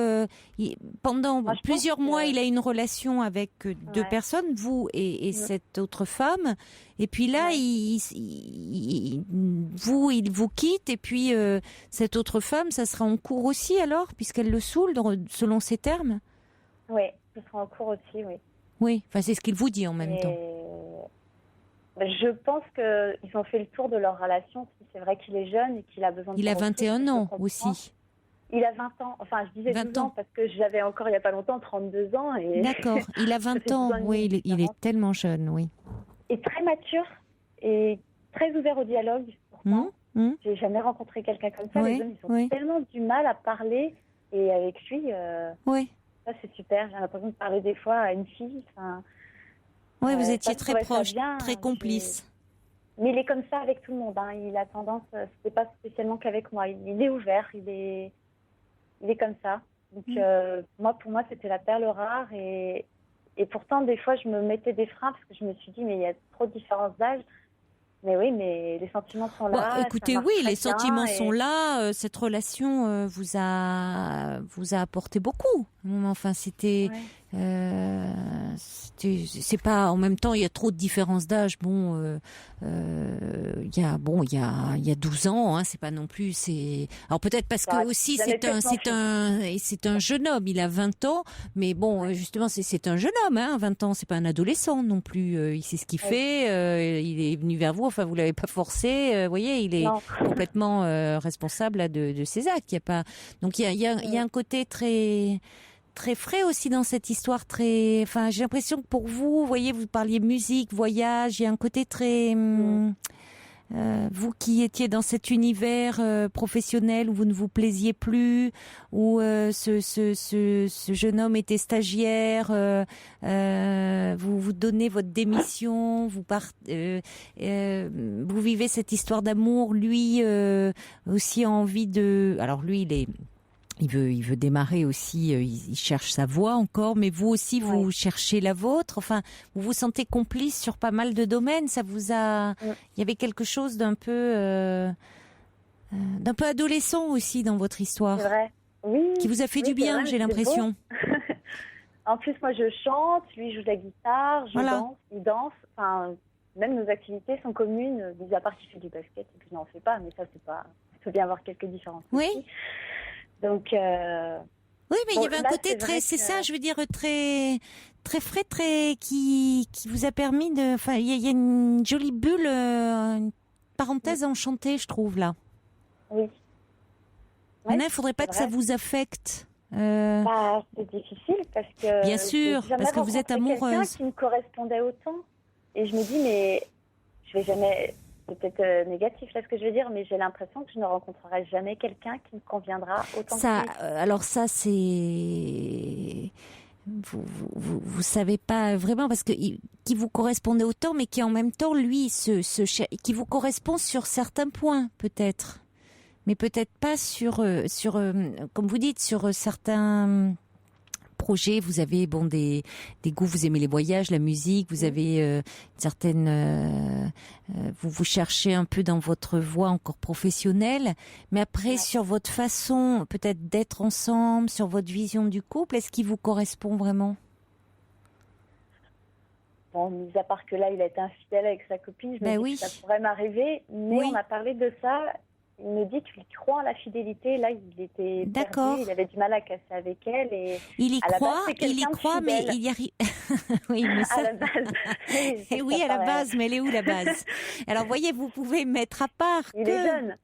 pendant moi, je pense plusieurs mois que... il a une relation avec deux Ouais. personnes, vous et Mm. cette autre femme, et puis là Ouais. il vous quitte, et puis cette autre femme, ça sera en cours aussi alors, puisqu'elle le saoule selon ses termes. Oui, ce sera en cours aussi, oui. Oui, enfin c'est ce qu'il vous dit en même temps. Et je pense qu'ils ont fait le tour de leur relation. C'est vrai qu'il est jeune et qu'il a besoin de Il a temps repos, 21 je ans comprends. aussi. Il a 20 ans. Enfin, je disais 20 12 ans ans. parce que j'avais encore il n'y a pas longtemps 32 ans. Et D'accord, il a ça 20 fait 12 ans, ans et oui, demi de il est différence. tellement jeune, oui. Et très mature et très ouvert au dialogue. Pourtant, j'ai jamais rencontré quelqu'un comme ça. Oui, Les hommes, ils ont oui. tellement du mal à parler. Et avec lui, Oui, ça c'est super. J'ai l'impression de parler des fois à une fille. Enfin, oui, vous ça, étiez je très trouvais ça proches, bien. très complices. Mais il est comme ça avec tout le monde. Hein. Il a tendance, c'est pas spécialement qu'avec moi. Il est ouvert, il est comme ça. Donc pour moi, c'était la perle rare. Et pourtant, des fois, je me mettais des freins parce que je me suis dit, mais il y a trop de différence d'âge. Mais oui, mais les sentiments sont Bon, là. écoutez, ça marche oui, très les sentiments bien, sont là. Cette relation vous a apporté beaucoup. Enfin, c'était, c'est pas en même temps. Il y a trop de différences d'âge. Bon, il y a 12 ans. Hein, c'est pas non plus. Alors peut-être parce que aussi c'est un jeune homme. Il a 20 ans, mais bon, justement, c'est un jeune homme. Hein, 20 ans, c'est pas un adolescent non plus. Il sait ce qu'il fait. Il est venu vers vous. Enfin, vous l'avez pas forcé. Vous voyez, il est complètement responsable là, de ses actes. Il y a pas. Donc il y a un côté très très frais aussi dans cette histoire. Enfin, j'ai l'impression que pour vous, voyez, vous parliez musique, voyage. Il y a un côté très vous qui étiez dans cet univers professionnel où vous ne vous plaisiez plus, où ce jeune homme était stagiaire, vous donnez votre démission, vous vivez cette histoire d'amour, lui aussi a envie de... Alors lui, il veut démarrer aussi, il cherche sa voie encore, mais vous aussi, vous cherchez la vôtre. Enfin, vous vous sentez complice sur pas mal de domaines. Ça vous a... Il y avait quelque chose d'un peu adolescent aussi dans votre histoire. C'est vrai. Oui. Qui vous a fait du bien, j'ai l'impression. En plus, moi, je chante, lui joue de la guitare, danse, il danse. Enfin, même nos activités sont communes, mis à part qu'il fait du basket, et puis non, on ne fait pas, mais ça, c'est pas... Il faut bien avoir quelques différences aussi. Donc, oui, mais il y avait un côté très, c'est ça, je veux dire, très, très frais, très, qui vous a permis de, enfin, il y a une jolie bulle, une parenthèse enchantée, je trouve, là. Oui. Maintenant, il faudrait pas que ça vous affecte. C'est difficile parce que. Bien sûr, parce que vous êtes amoureuse. Quelqu'un qui me correspondait autant. Et je me dis, mais je vais jamais. C'est peut-être négatif là ce que je vais dire, mais j'ai l'impression que je ne rencontrerai jamais quelqu'un qui me conviendra autant ça, que lui. Alors ça, c'est... Vous savez pas vraiment, parce que qui vous correspondait autant, mais qui en même temps, lui, qui vous correspond sur certains points, peut-être. Mais peut-être pas sur comme vous dites, sur certains... projet, vous avez des goûts, vous aimez les voyages, la musique, vous avez vous cherchez un peu dans votre voie encore professionnelle, mais après sur votre façon peut-être d'être ensemble, sur votre vision du couple, est-ce qu'il vous correspond vraiment? Bon, mis à part que là, il a été infidèle avec sa copine, je me dis que ça pourrait m'arriver, mais on a parlé de ça. Il me dit qu'il croit en la fidélité. Là, il était perdu, il avait du mal à casser avec elle. Et il y croit, mais il y arrive. Oui, mais ça... À la base. Oui, à la base, mais elle est où la base? Alors, voyez, vous pouvez mettre à part. Il est jeune.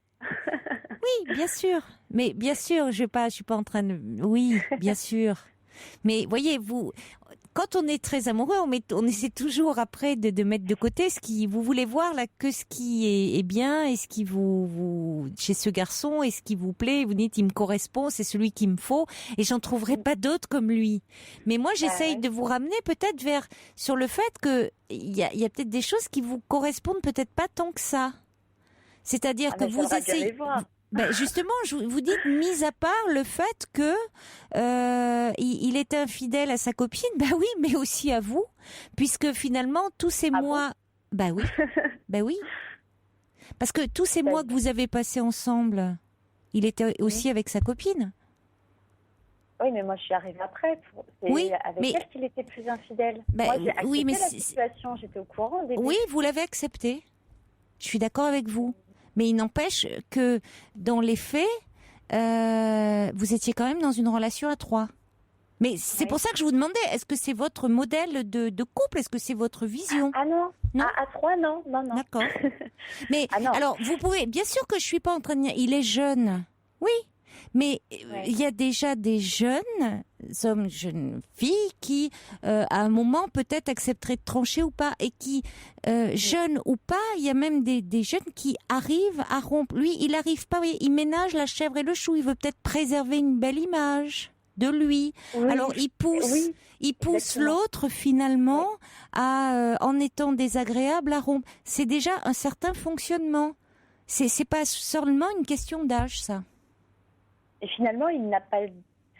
Oui, bien sûr. Mais bien sûr, je suis pas en train de. Oui, bien sûr. Mais voyez, quand on est très amoureux, on essaie toujours après de mettre de côté vous voulez voir là que ce qui est bien et ce qui vous chez ce garçon et ce qui vous plaît. Vous dites, il me correspond, c'est celui qu'il me faut et j'en trouverai pas d'autre comme lui. Mais moi, j'essaye de vous ramener peut-être sur le fait que il y a peut-être des choses qui vous correspondent peut-être pas tant que ça. C'est-à-dire que vous essayez. Ben justement, vous dites, mis à part le fait que il était infidèle à sa copine, bah oui, mais aussi à vous, puisque finalement tous ces mois, bah oui, bah oui, parce que tous ces mois que vous avez passés ensemble, il était aussi avec sa copine. Oui, mais moi, je suis arrivée après. Oui, avec mais elle qu'il était plus infidèle. Ben, moi, j'ai accepté oui, mais la situation. J'étais au courant au début. oui, vous l'avez accepté. Je suis d'accord avec vous. Mais il n'empêche que dans les faits, vous étiez quand même dans une relation à 3. Mais c'est pour ça que je vous demandais, est-ce que c'est votre modèle de couple? Est-ce que c'est votre vision? Ah non, Non. À 3, non. D'accord. Mais Ah non. alors, vous pouvez, bien sûr que je suis pas en train de dire, il est jeune. Oui. Mais il y a déjà des jeunes hommes, jeunes filles qui, à un moment, peut-être accepteraient de trancher ou pas. Et qui, jeunes ou pas, il y a même des jeunes qui arrivent à rompre. Lui, il n'arrive pas, il ménage la chèvre et le chou. Il veut peut-être préserver une belle image de lui. Oui. Alors, il pousse exactement. l'autre, finalement, à, en étant désagréable, à rompre. C'est déjà un certain fonctionnement. C'est pas seulement une question d'âge, ça. Et finalement, il n'a pas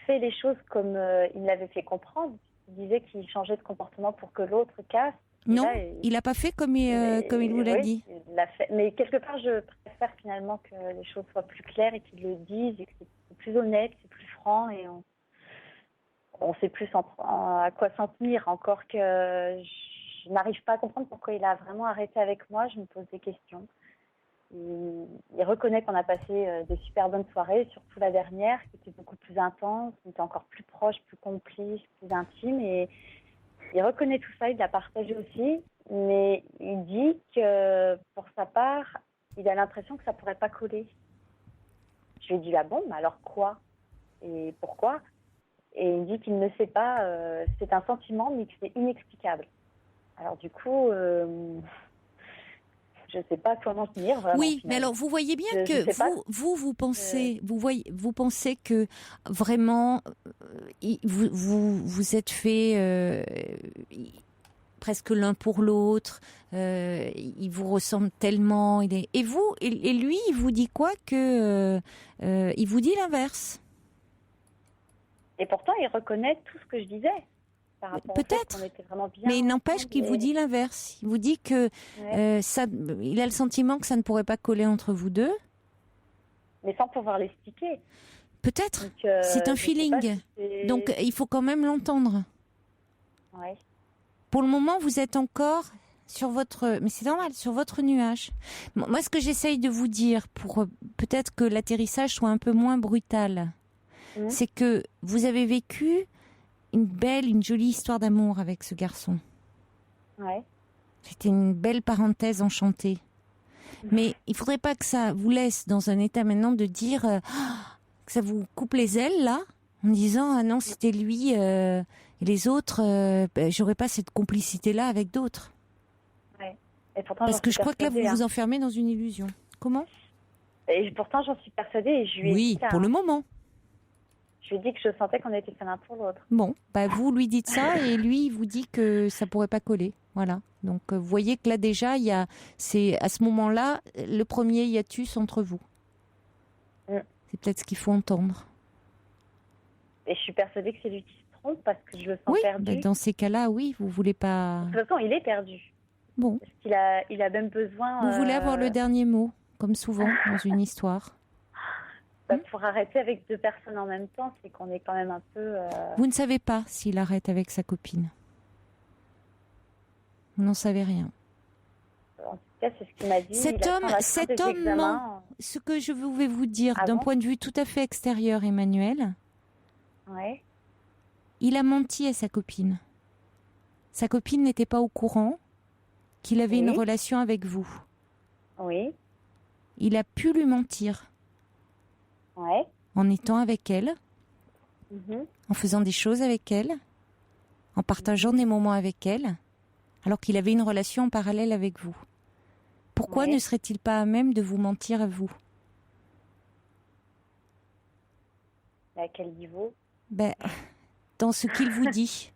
fait les choses comme il l'avait fait comprendre. Il disait qu'il changeait de comportement pour que l'autre casse. Non, là, il n'a pas fait comme il vous l'a dit. Il l'a fait. Mais quelque part, je préfère finalement que les choses soient plus claires et qu'il le dise et que c'est plus honnête, c'est plus franc et on sait plus à quoi s'en tenir. Encore que je n'arrive pas à comprendre pourquoi il a vraiment arrêté avec moi. Je me pose des questions. Il reconnaît qu'on a passé des super bonnes soirées, surtout la dernière, qui était beaucoup plus intense, on était encore plus proches, plus complices, plus intimes. Et il reconnaît tout ça, il l'a partagé aussi, mais il dit que pour sa part, il a l'impression que ça pourrait pas coller. Je lui ai dit, ah bon, mais alors quoi? Et pourquoi? Et il dit qu'il ne sait pas, c'est un sentiment, mais que c'est inexplicable. Alors du coup... je ne sais pas comment tenir. Vraiment, oui, finalement. mais alors vous voyez bien que vous pensez, vous pensez que vraiment vous êtes fait presque l'un pour l'autre. Il vous ressemble tellement. Et vous et lui, il vous dit quoi? Que il vous dit l'inverse. Et pourtant, il reconnaît tout ce que je disais. Peut-être, mais il n'empêche qu'il vous dit l'inverse. Il vous dit que il a le sentiment que ça ne pourrait pas coller entre vous deux. Mais sans pouvoir l'expliquer. Peut-être. C'est un feeling. Donc il faut quand même l'entendre. Ouais. Pour le moment, vous êtes encore sur votre... Mais c'est normal, sur votre nuage. Moi, ce que j'essaye de vous dire, pour peut-être que l'atterrissage soit un peu moins brutal, c'est que vous avez vécu une jolie histoire d'amour avec ce garçon. Ouais. C'était une belle parenthèse enchantée. Mais il ne faudrait pas que ça vous laisse dans un état maintenant de dire que ça vous coupe les ailes, là, en disant « Ah non, c'était lui et les autres, j'aurais pas cette complicité-là avec d'autres. » Ouais. Et pourtant, parce que je crois que là, vous vous enfermez dans une illusion. Comment? Et pourtant, j'en suis persuadée et je lui ai dit ça, pour le moment. Je lui ai dit que je sentais qu'on était fait l'un pour l'autre. Bon, vous lui dites ça et lui, il vous dit que ça pourrait pas coller. Voilà. Donc, vous voyez que là, déjà, c'est à ce moment-là, le premier hiatus entre vous. C'est peut-être ce qu'il faut entendre. Et je suis persuadée que c'est lui qui se trompe parce que je le sens perdu. Oui, dans ces cas-là, oui, vous voulez pas... De toute façon, il est perdu. Bon. Parce qu'il il a même besoin... Vous voulez avoir le dernier mot, comme souvent dans une histoire. Pour arrêter avec deux personnes en même temps, c'est qu'on est quand même un peu... Vous ne savez pas s'il arrête avec sa copine. Vous n'en savez rien. En tout cas, c'est ce qu'il m'a dit. Cet homme ment. Ce que je vais vous dire d'un point de vue tout à fait extérieur, Emmanuel, il a menti à sa copine. Sa copine n'était pas au courant qu'il avait une relation avec vous. Oui. Il a pu lui mentir. En étant avec elle, en faisant des choses avec elle, en partageant des moments avec elle, alors qu'il avait une relation en parallèle avec vous. Pourquoi ne serait-il pas à même de vous mentir à vous? À quel niveau? Dans ce qu'il vous dit.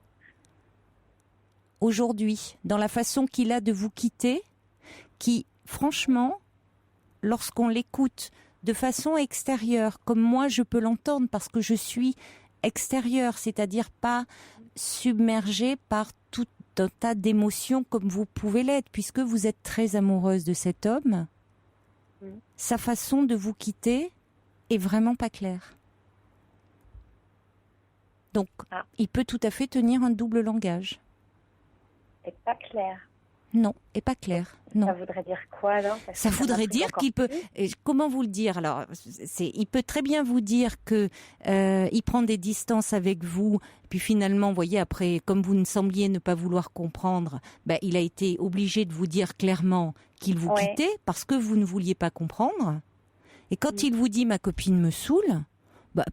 Aujourd'hui, dans la façon qu'il a de vous quitter, qui, franchement, lorsqu'on l'écoute de façon extérieure, comme moi je peux l'entendre parce que je suis extérieure, c'est-à-dire pas submergée par tout un tas d'émotions comme vous pouvez l'être, puisque vous êtes très amoureuse de cet homme. Sa façon de vous quitter est vraiment pas claire. Donc, il peut tout à fait tenir un double langage. C'est pas clair. Non, et pas clair. Non. Ça voudrait dire quoi alors? Ça voudrait dire qu'il peut. Comment vous le dire? Alors, il peut très bien vous dire que il prend des distances avec vous. Puis finalement, vous voyez, après, comme vous ne sembliez ne pas vouloir comprendre, il a été obligé de vous dire clairement qu'il vous quittait parce que vous ne vouliez pas comprendre. Et quand il vous dit ma copine me saoule,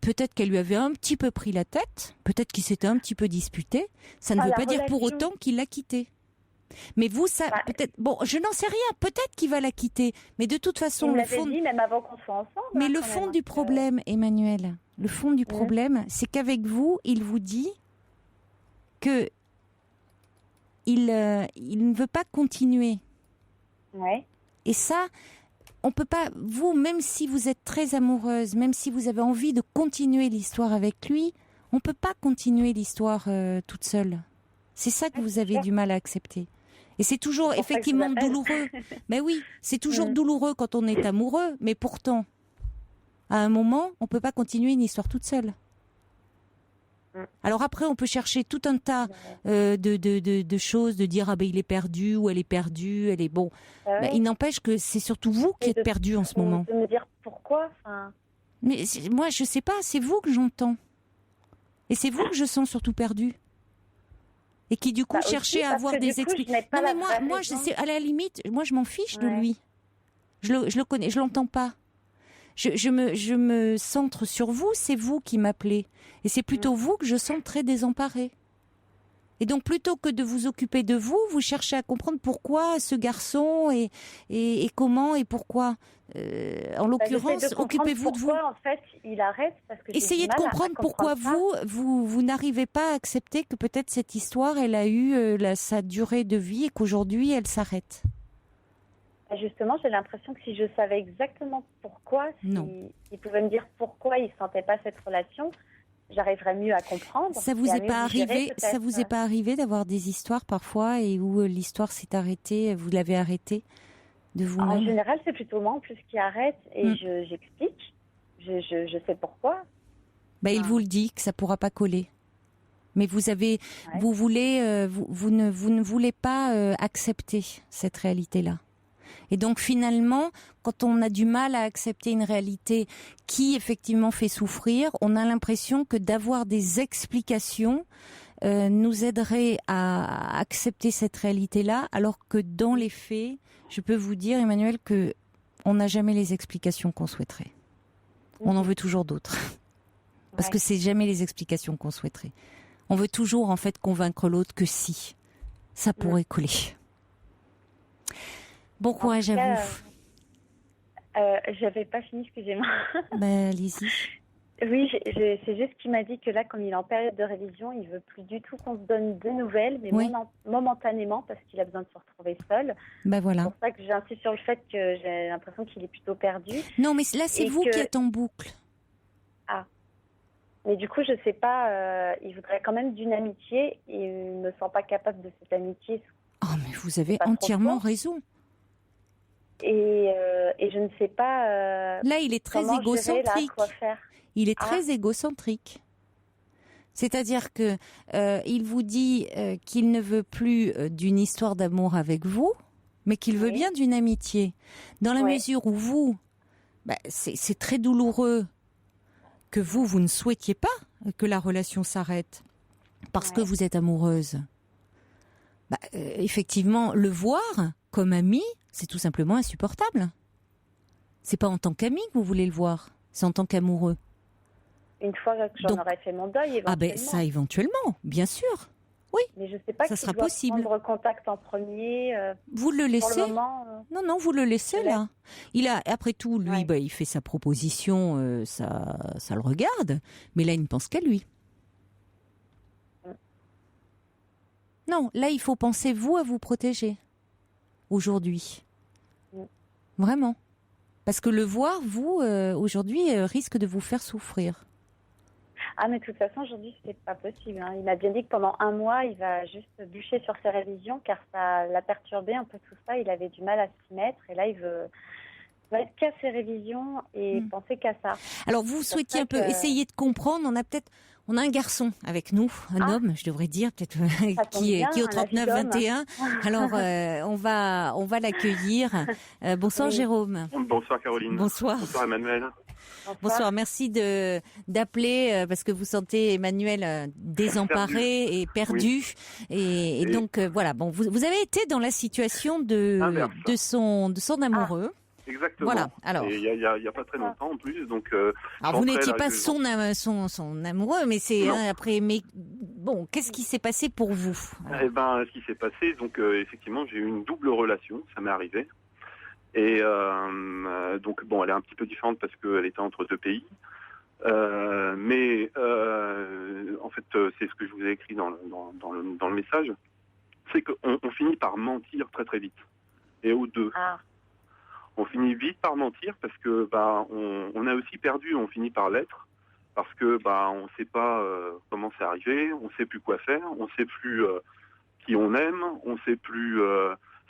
peut-être qu'elle lui avait un petit peu pris la tête, peut-être qu'il s'était un petit peu disputé. Ça ne veut pas dire pour autant qu'il l'a quitté. Mais vous, ça, peut-être, je n'en sais rien, peut-être qu'il va la quitter, mais de toute façon, le fond. Dit même avant qu'on soit ensemble. Mais le fond du problème, Emmanuel, le fond du problème, c'est qu'avec vous, il vous dit que il ne veut pas continuer. Ouais. Et ça, on peut pas, vous, même si vous êtes très amoureuse, même si vous avez envie de continuer l'histoire avec lui, on peut pas continuer l'histoire toute seule. C'est ça que vous avez du mal à accepter. Et c'est toujours effectivement douloureux. Mais oui, c'est toujours douloureux quand on est amoureux, mais pourtant, à un moment, on peut pas continuer une histoire toute seule. Alors après, on peut chercher tout un tas de choses, de dire il est perdu ou elle est perdue, elle est bon. Il n'empêche que c'est surtout vous qui êtes perdu en ce moment. De me dire pourquoi. Mais moi, je sais pas. C'est vous que j'entends, et c'est vous que je sens surtout perdu. Et qui du coup cherchait à avoir des explications. Non mais moi je sais, à la limite, moi je m'en fiche de lui. Je le connais, je l'entends pas. Je me centre sur vous, c'est vous qui m'appelez. Et c'est plutôt vous que je sens très désemparée. Et donc plutôt que de vous occuper de vous, vous cherchez à comprendre pourquoi ce garçon et comment et pourquoi. En l'occurrence, occupez-vous de vous. Pourquoi en fait il arrête parce que essayez de comprendre pourquoi vous n'arrivez pas à accepter que peut-être cette histoire elle a eu sa durée de vie et qu'aujourd'hui elle s'arrête. Justement, j'ai l'impression que si je savais exactement pourquoi, il pouvait me dire pourquoi il sentait pas cette relation, j'arriverais mieux à comprendre. Ça vous est pas arrivé, ça vous est pas arrivé d'avoir des histoires parfois et où l'histoire s'est arrêtée, vous l'avez arrêtée de vous-même? En général, c'est plutôt moi en plus qui arrête et j'explique. Je sais pourquoi. Il vous le dit que ça pourra pas coller. Mais vous avez, vous voulez, vous ne voulez pas accepter cette réalité-là. Et donc finalement, quand on a du mal à accepter une réalité qui effectivement fait souffrir, on a l'impression que d'avoir des explications nous aiderait à accepter cette réalité-là, alors que dans les faits, je peux vous dire, Emmanuel, que on n'a jamais les explications qu'on souhaiterait. On en veut toujours d'autres. Parce que c'est jamais les explications qu'on souhaiterait. On veut toujours en fait convaincre l'autre que si, ça pourrait coller. Bon courage à vous. J'avais pas fini, excusez-moi. Allez-y. Oui, c'est juste qu'il m'a dit que là, comme il est en période de révision, il veut plus du tout qu'on se donne de nouvelles, mais momentanément, parce qu'il a besoin de se retrouver seul. Voilà. C'est pour ça que j'insiste sur le fait que j'ai l'impression qu'il est plutôt perdu. Non, mais là, c'est vous qui êtes en boucle. Ah. Mais du coup, je sais pas, il voudrait quand même d'une amitié, et il me sent pas capable de cette amitié. Oh, mais vous avez entièrement raison. Et je ne sais pas. Là, il est très égocentrique. Quoi faire. Il est très égocentrique. C'est-à-dire que il vous dit qu'il ne veut plus d'une histoire d'amour avec vous, mais qu'il veut bien d'une amitié. Dans la mesure où vous, c'est très douloureux que vous ne souhaitiez pas que la relation s'arrête parce que vous êtes amoureuse. Effectivement, le voir comme ami, c'est tout simplement insupportable. C'est pas en tant qu'ami que vous voulez le voir, c'est en tant qu'amoureux. Une fois que j'en aurais fait mon deuil, éventuellement. Ça, éventuellement, bien sûr. Oui, mais je sais pas ça sera possible. Prendre contact en premier. Vous le laissez. Pour le moment, Non, vous le laissez là. Il a, après tout, lui, il fait sa proposition, ça le regarde. Mais là, il ne pense qu'à lui. Non, là, il faut penser, vous, à vous protéger. Aujourd'hui. Vraiment. Parce que le voir, vous, aujourd'hui, risque de vous faire souffrir. Ah, mais de toute façon, aujourd'hui, c'est pas possible. Hein. Il m'a bien dit que pendant 1 mois, il va juste bûcher sur ses révisions car ça l'a perturbé un peu tout ça. Il avait du mal à s'y mettre et là, il va être qu'à ses révisions et penser qu'à ça. Alors, vous souhaitiez un peu essayer de comprendre. On a un garçon avec nous, un homme, je devrais dire, peut-être qui est au 39-21. Alors, on va l'accueillir. Bonsoir Jérôme. Bonsoir Caroline. Bonsoir. Bonsoir Emmanuel. Bonsoir, merci d'appeler parce que vous sentez Emmanuel désemparé et perdu. Oui. Et donc voilà, bon, vous avez été dans la situation de son amoureux. Exactement. Voilà. Alors, il y a pas très longtemps en plus, donc. Alors vous n'étiez pas son amoureux, mais c'est après. Mais bon, qu'est-ce qui s'est passé pour vous? Eh ben, ce qui s'est passé, donc effectivement, j'ai eu une double relation, ça m'est arrivé. Et donc bon, elle est un petit peu différente parce qu'elle était entre 2 pays. Mais en fait, c'est ce que je vous ai écrit dans le message, c'est qu'on finit par mentir très très vite. Et aux deux. On finit vite par mentir parce que on a aussi perdu, on finit par l'être parce que on sait pas comment c'est arrivé, on sait plus quoi faire, on sait plus qui on aime, on sait plus.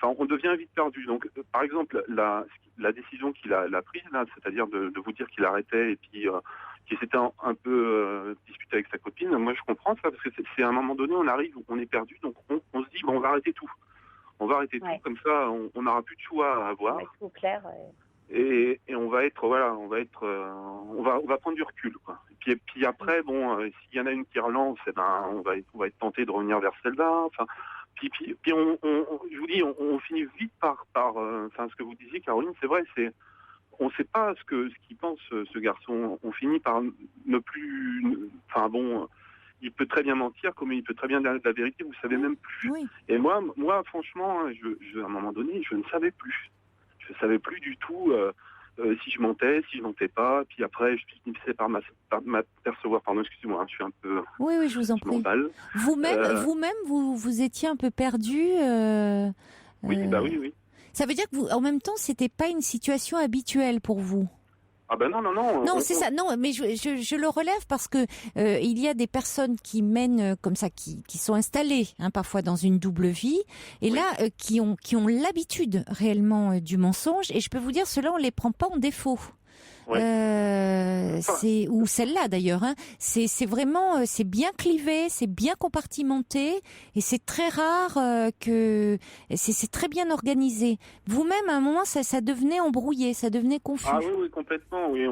On devient vite perdu. Donc, par exemple, la décision qu'il a prise là, c'est-à-dire de vous dire qu'il arrêtait et puis qu'il s'était un peu disputé avec sa copine. Moi, je comprends ça parce que c'est à un moment donné, on arrive, on est perdu, donc on se dit on va arrêter tout. On va arrêter tout, comme ça, on n'aura plus de choix à avoir. Tout clair. Et on va être, on va prendre du recul, quoi. Et puis après, s'il y en a une qui relance, on va être tenté de revenir vers celle-là. Enfin, puis je vous dis, on finit vite par ce que vous disiez, Caroline, c'est vrai, on ne sait pas ce qu'il pense ce garçon. On finit par ne plus, il peut très bien mentir, comme il peut très bien dire la vérité, vous savez même plus. Oui. Et moi, franchement, à un moment donné, je ne savais plus. Je ne savais plus du tout si je mentais, si je mentais pas. Puis après, je finissais par m'apercevoir. Pardon, excusez-moi, je suis un peu. Oui, je vous en prie. Vous-même, vous étiez un peu perdu. Oui. Ça veut dire que en même temps, c'était pas une situation habituelle pour vous. Ah ben non. Non, c'est ça. Non, mais je le relève parce que il y a des personnes qui mènent comme ça, qui sont installées parfois dans une double vie, et là qui ont l'habitude réellement du mensonge. Et je peux vous dire, ceux-là, on les prend pas en défaut. Ou celle-là d'ailleurs. C'est vraiment, c'est bien clivé, c'est bien compartimenté, et c'est très rare que c'est très bien organisé. Vous-même, à un moment, ça devenait embrouillé, ça devenait confus. Ah oui, complètement. Oui,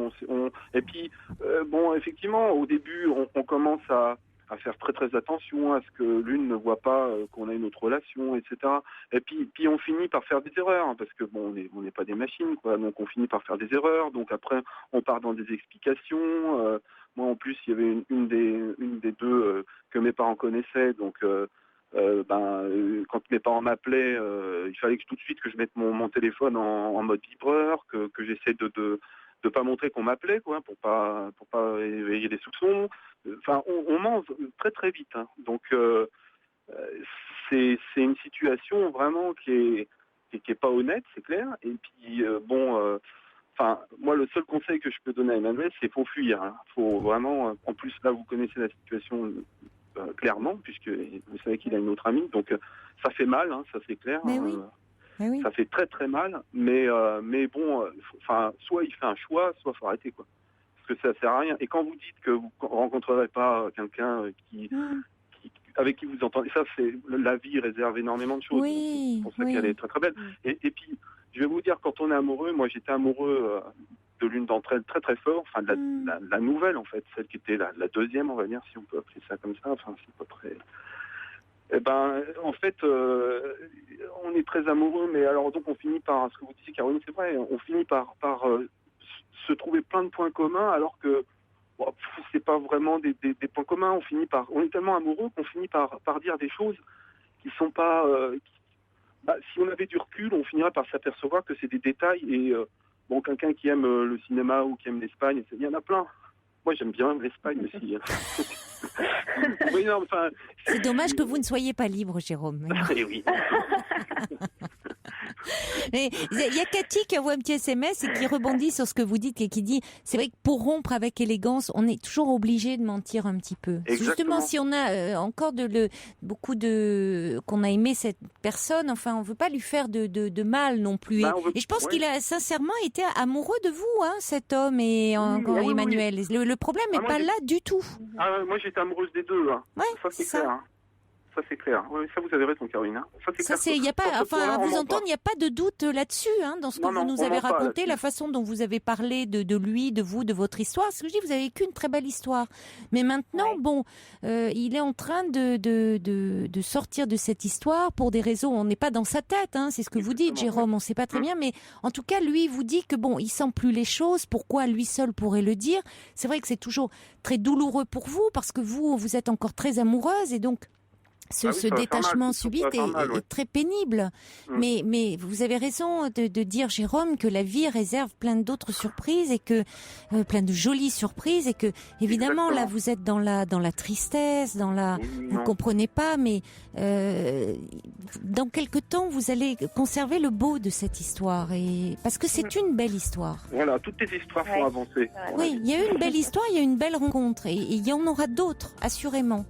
et puis effectivement, au début, on commence à faire très très attention à ce que l'une ne voit pas qu'on a une autre relation, etc. Et puis on finit par faire des erreurs, parce que on n'est pas des machines, quoi. Donc on finit par faire des erreurs. Donc après on part dans des explications. Moi en plus il y avait une des deux que mes parents connaissaient, donc quand mes parents m'appelaient, il fallait tout de suite que je mette mon téléphone en mode vibreur, que j'essaie de pas montrer qu'on m'appelait, quoi, pour pas éveiller les soupçons. Enfin, on ment très très vite. Donc c'est une situation vraiment qui est pas honnête, c'est clair. Et puis moi le seul conseil que je peux donner à Emmanuel, c'est faut fuir. Faut vraiment. En plus là, vous connaissez la situation clairement, puisque vous savez qu'il a une autre amie. Donc ça fait mal, ça c'est clair. Mais oui. Oui. Ça fait très très mal, mais soit il fait un choix, soit il faut arrêter, quoi. Parce que ça sert à rien. Et quand vous dites que vous rencontrerez pas quelqu'un avec qui vous entendez, ça c'est la vie réserve énormément de choses. Oui. C'est pour ça qu'elle est très très belle. Et puis je vais vous dire, quand on est amoureux, moi j'étais amoureux de l'une d'entre elles très très fort, enfin de la nouvelle en fait, celle qui était la deuxième, on va dire, si on peut appeler ça comme ça. Enfin c'est pas très. En fait, on est très amoureux, mais alors donc on finit par, ce que vous disiez Caroline, c'est vrai, on finit par se trouver plein de points communs, alors que c'est pas vraiment des points communs. On est tellement amoureux qu'on finit par dire des choses qui sont pas. Si on avait du recul, on finirait par s'apercevoir que c'est des détails. Et quelqu'un qui aime le cinéma ou qui aime l'Espagne, il y en a plein. Moi, j'aime bien l'Espagne aussi. Oui, non, enfin... C'est dommage que vous ne soyez pas libre, Jérôme. Oui. Mais il y a Cathy qui envoie un petit SMS et qui rebondit sur ce que vous dites et qui dit, c'est vrai que pour rompre avec élégance, on est toujours obligé de mentir un petit peu. Exactement. Justement, si on a encore qu'on a aimé cette personne, enfin, on veut pas lui faire de mal non plus. Bah, et je pense ouais. qu'il a sincèrement été amoureux de vous, hein, cet homme et encore oui, Emmanuel. Le problème n'est moi, pas là du tout. Moi, j'étais amoureuse des deux. Hein. Ouais, Ça, c'est ça. clair. Hein. Ça, c'est clair. Oui, ça, vous avez raison, Caroline. Hein. Ça, c'est Ça, clair. il y a pas, Sur ce enfin, point-là, à on vous ment entendre, pas. il n'y a pas de doute là-dessus, hein, dans ce que Non, vous nous on avez ment pas raconté, là-dessus. la façon dont vous avez parlé de lui, de vous, de votre histoire. Ce que je dis, vous avez vécu une très belle histoire. Mais maintenant, il est en train de sortir de cette histoire pour des raisons. On n'est pas dans sa tête, hein, c'est ce que vous dites, Exactement, Jérôme. On ne sait pas très bien, mais en tout cas, lui, il vous dit que il sent plus les choses. Pourquoi lui seul pourrait le dire? C'est vrai que c'est toujours très douloureux pour vous parce que vous êtes encore très amoureuse et donc. Ce ça va faire détachement mal, subit ça va faire mal, est très pénible. Mais vous avez raison de dire, Jérôme, que la vie réserve plein d'autres surprises et que plein de jolies surprises et que évidemment Exactement. là vous êtes dans la tristesse, vous comprenez pas, mais dans quelque temps vous allez conserver le beau de cette histoire et parce que c'est une belle histoire. Voilà, toutes les histoires font avancer. Oui, il y a eu une belle histoire, il y a eu une belle rencontre et il y en aura d'autres, assurément.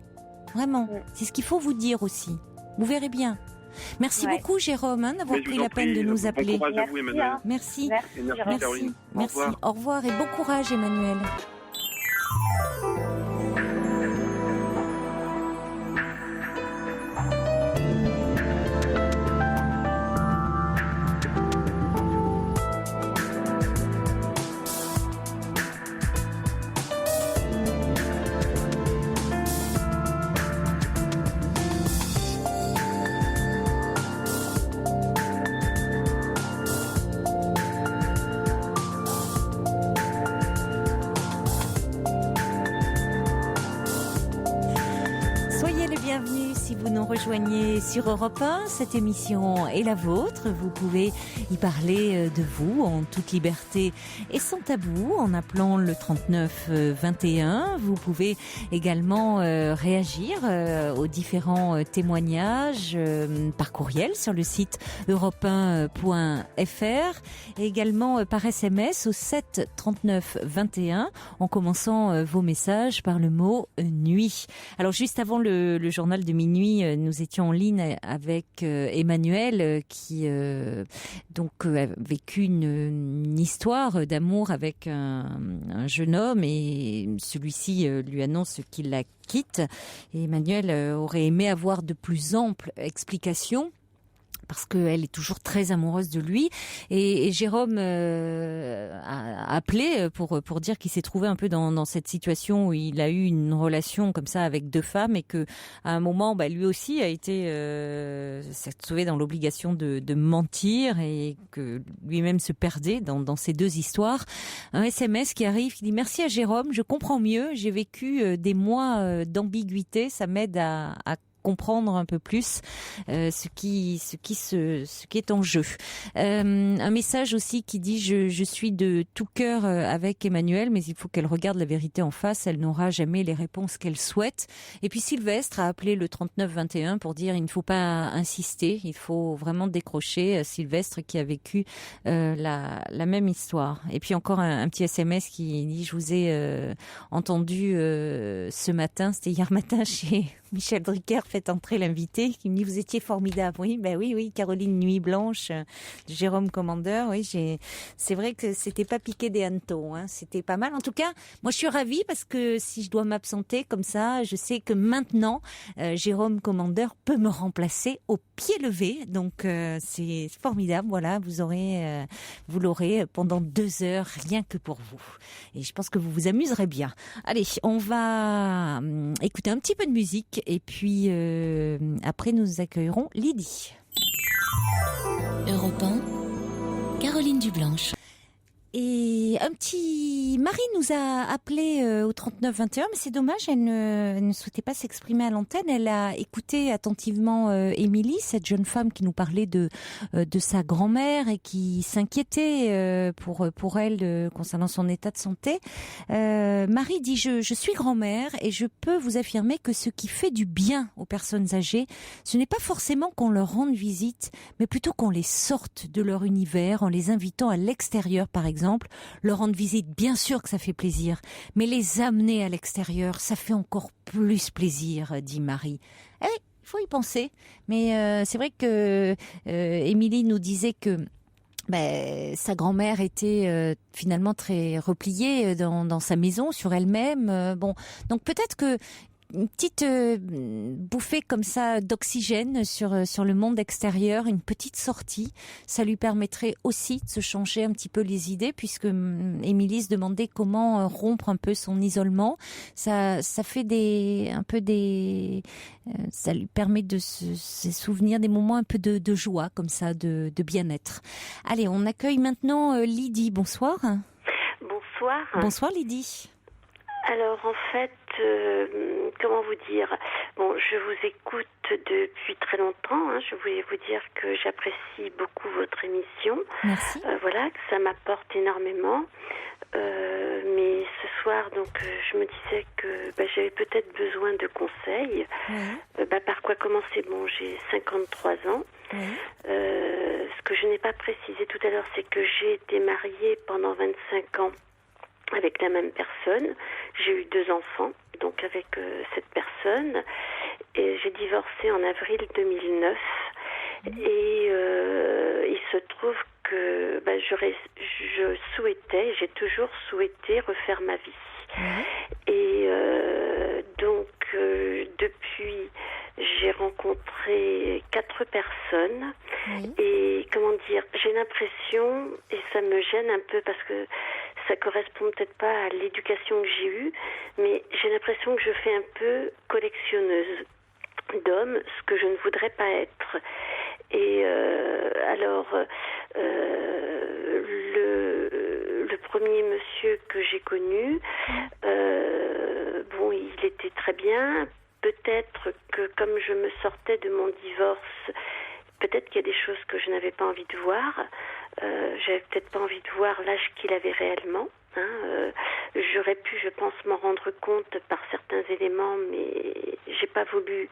Vraiment, c'est ce qu'il faut vous dire aussi. Vous verrez bien. Merci beaucoup, Jérôme, d'avoir pris la peine de nous appeler. Bon courage à vous, Emmanuel. Merci. Et merci, Caroline. Merci. Au revoir. Au revoir et bon courage, Emmanuel. Bienvenue si vous nous rejoignez sur Europe 1. Cette émission est la vôtre. Vous pouvez y parler de vous en toute liberté et sans tabou en appelant le 39 21. Vous pouvez également réagir aux différents témoignages par courriel sur le site europe1.fr et également par SMS au 7 39 21 en commençant vos messages par le mot nuit. Alors juste avant le journal de minuit, nous étions en ligne avec Emmanuel qui donc a vécu une histoire d'amour avec un jeune homme et celui-ci lui annonce qu'il la quitte. Et Emmanuel aurait aimé avoir de plus amples explications parce qu'elle est toujours très amoureuse de lui. Et Jérôme a appelé pour dire qu'il s'est trouvé un peu dans cette situation où il a eu une relation comme ça avec deux femmes et que à un moment, lui aussi a été s'est trouvé dans l'obligation de mentir et que lui-même se perdait dans ces deux histoires. Un SMS qui arrive, qui dit « Merci à Jérôme, je comprends mieux, j'ai vécu des mois d'ambiguïté, ça m'aide à comprendre un peu plus ce qui est en jeu. Un message aussi qui dit je suis de tout cœur avec Emmanuel, mais il faut qu'elle regarde la vérité en face, elle n'aura jamais les réponses qu'elle souhaite. Et puis Sylvestre a appelé le 3921 pour dire il ne faut pas insister, il faut vraiment décrocher. Sylvestre qui a vécu la même histoire. Et puis encore un petit SMS qui dit je vous ai entendu ce matin, c'était hier matin chez Michel Drucker, fait entrer l'invité, qui me dit vous étiez formidable. Oui, oui, Caroline Nuit Blanche, de Jérôme Commandeur. Oui, c'est vrai que c'était pas piqué des hannetons, hein. C'était pas mal. En tout cas, moi je suis ravie parce que si je dois m'absenter comme ça, je sais que maintenant Jérôme Commandeur peut me remplacer au pied levé. Donc c'est formidable. Voilà, vous l'aurez pendant 2 heures rien que pour vous. Et je pense que vous vous amuserez bien. Allez, on va écouter un petit peu de musique. Et puis, après, nous accueillerons Lydie. Europe 1, Caroline Dublanche. Et Et un petit... Marie nous a appelé au 3921, mais c'est dommage, elle ne souhaitait pas s'exprimer à l'antenne. Elle a écouté attentivement Émilie, cette jeune femme qui nous parlait de sa grand-mère et qui s'inquiétait pour elle concernant son état de santé. Marie dit, je suis grand-mère et je peux vous affirmer que ce qui fait du bien aux personnes âgées, ce n'est pas forcément qu'on leur rende visite, mais plutôt qu'on les sorte de leur univers en les invitant à l'extérieur, par exemple. Leur rendre visite, bien sûr que ça fait plaisir, mais les amener à l'extérieur, ça fait encore plus plaisir, dit Marie. Eh, il faut y penser. Mais c'est vrai que Émilie nous disait que sa grand-mère était finalement très repliée dans sa maison, sur elle-même. Donc peut-être que une petite bouffée comme ça d'oxygène sur le monde extérieur, une petite sortie, ça lui permettrait aussi de se changer un petit peu les idées, puisque Émilie se demandait comment rompre un peu son isolement. Ça fait ça lui permet de se souvenir des moments un peu de joie comme ça, de bien-être. Allez, on accueille maintenant Lydie. Bonsoir. Bonsoir. Bonsoir Lydie. Alors en fait, comment vous dire, je vous écoute depuis très longtemps. Je voulais vous dire que j'apprécie beaucoup votre émission. Merci. Voilà, que ça m'apporte énormément. Mais ce soir, donc, je me disais que j'avais peut-être besoin de conseils. Oui. Par quoi commencer? J'ai 53 ans. Oui. Ce que je n'ai pas précisé tout à l'heure, c'est que j'ai été mariée pendant 25 ans avec la même personne. J'ai eu 2 enfants, donc avec cette personne. Et j'ai divorcé en avril 2009. Et il se trouve que je souhaitais, j'ai toujours souhaité refaire ma vie. Et donc, depuis, j'ai rencontré 4 personnes. Et comment dire, j'ai l'impression, et ça me gêne un peu parce que ça correspond peut-être pas à l'éducation que j'ai eue, mais j'ai l'impression que je fais un peu collectionneuse d'hommes, ce que je ne voudrais pas être. Et le premier monsieur que j'ai connu, il était très bien. Peut-être que comme je me sortais de mon divorce, peut-être qu'il y a des choses que je n'avais pas envie de voir. J'avais peut-être pas envie de voir l'âge qu'il avait réellement. J'aurais pu, je pense, m'en rendre compte par certains éléments, mais j'ai pas voulu,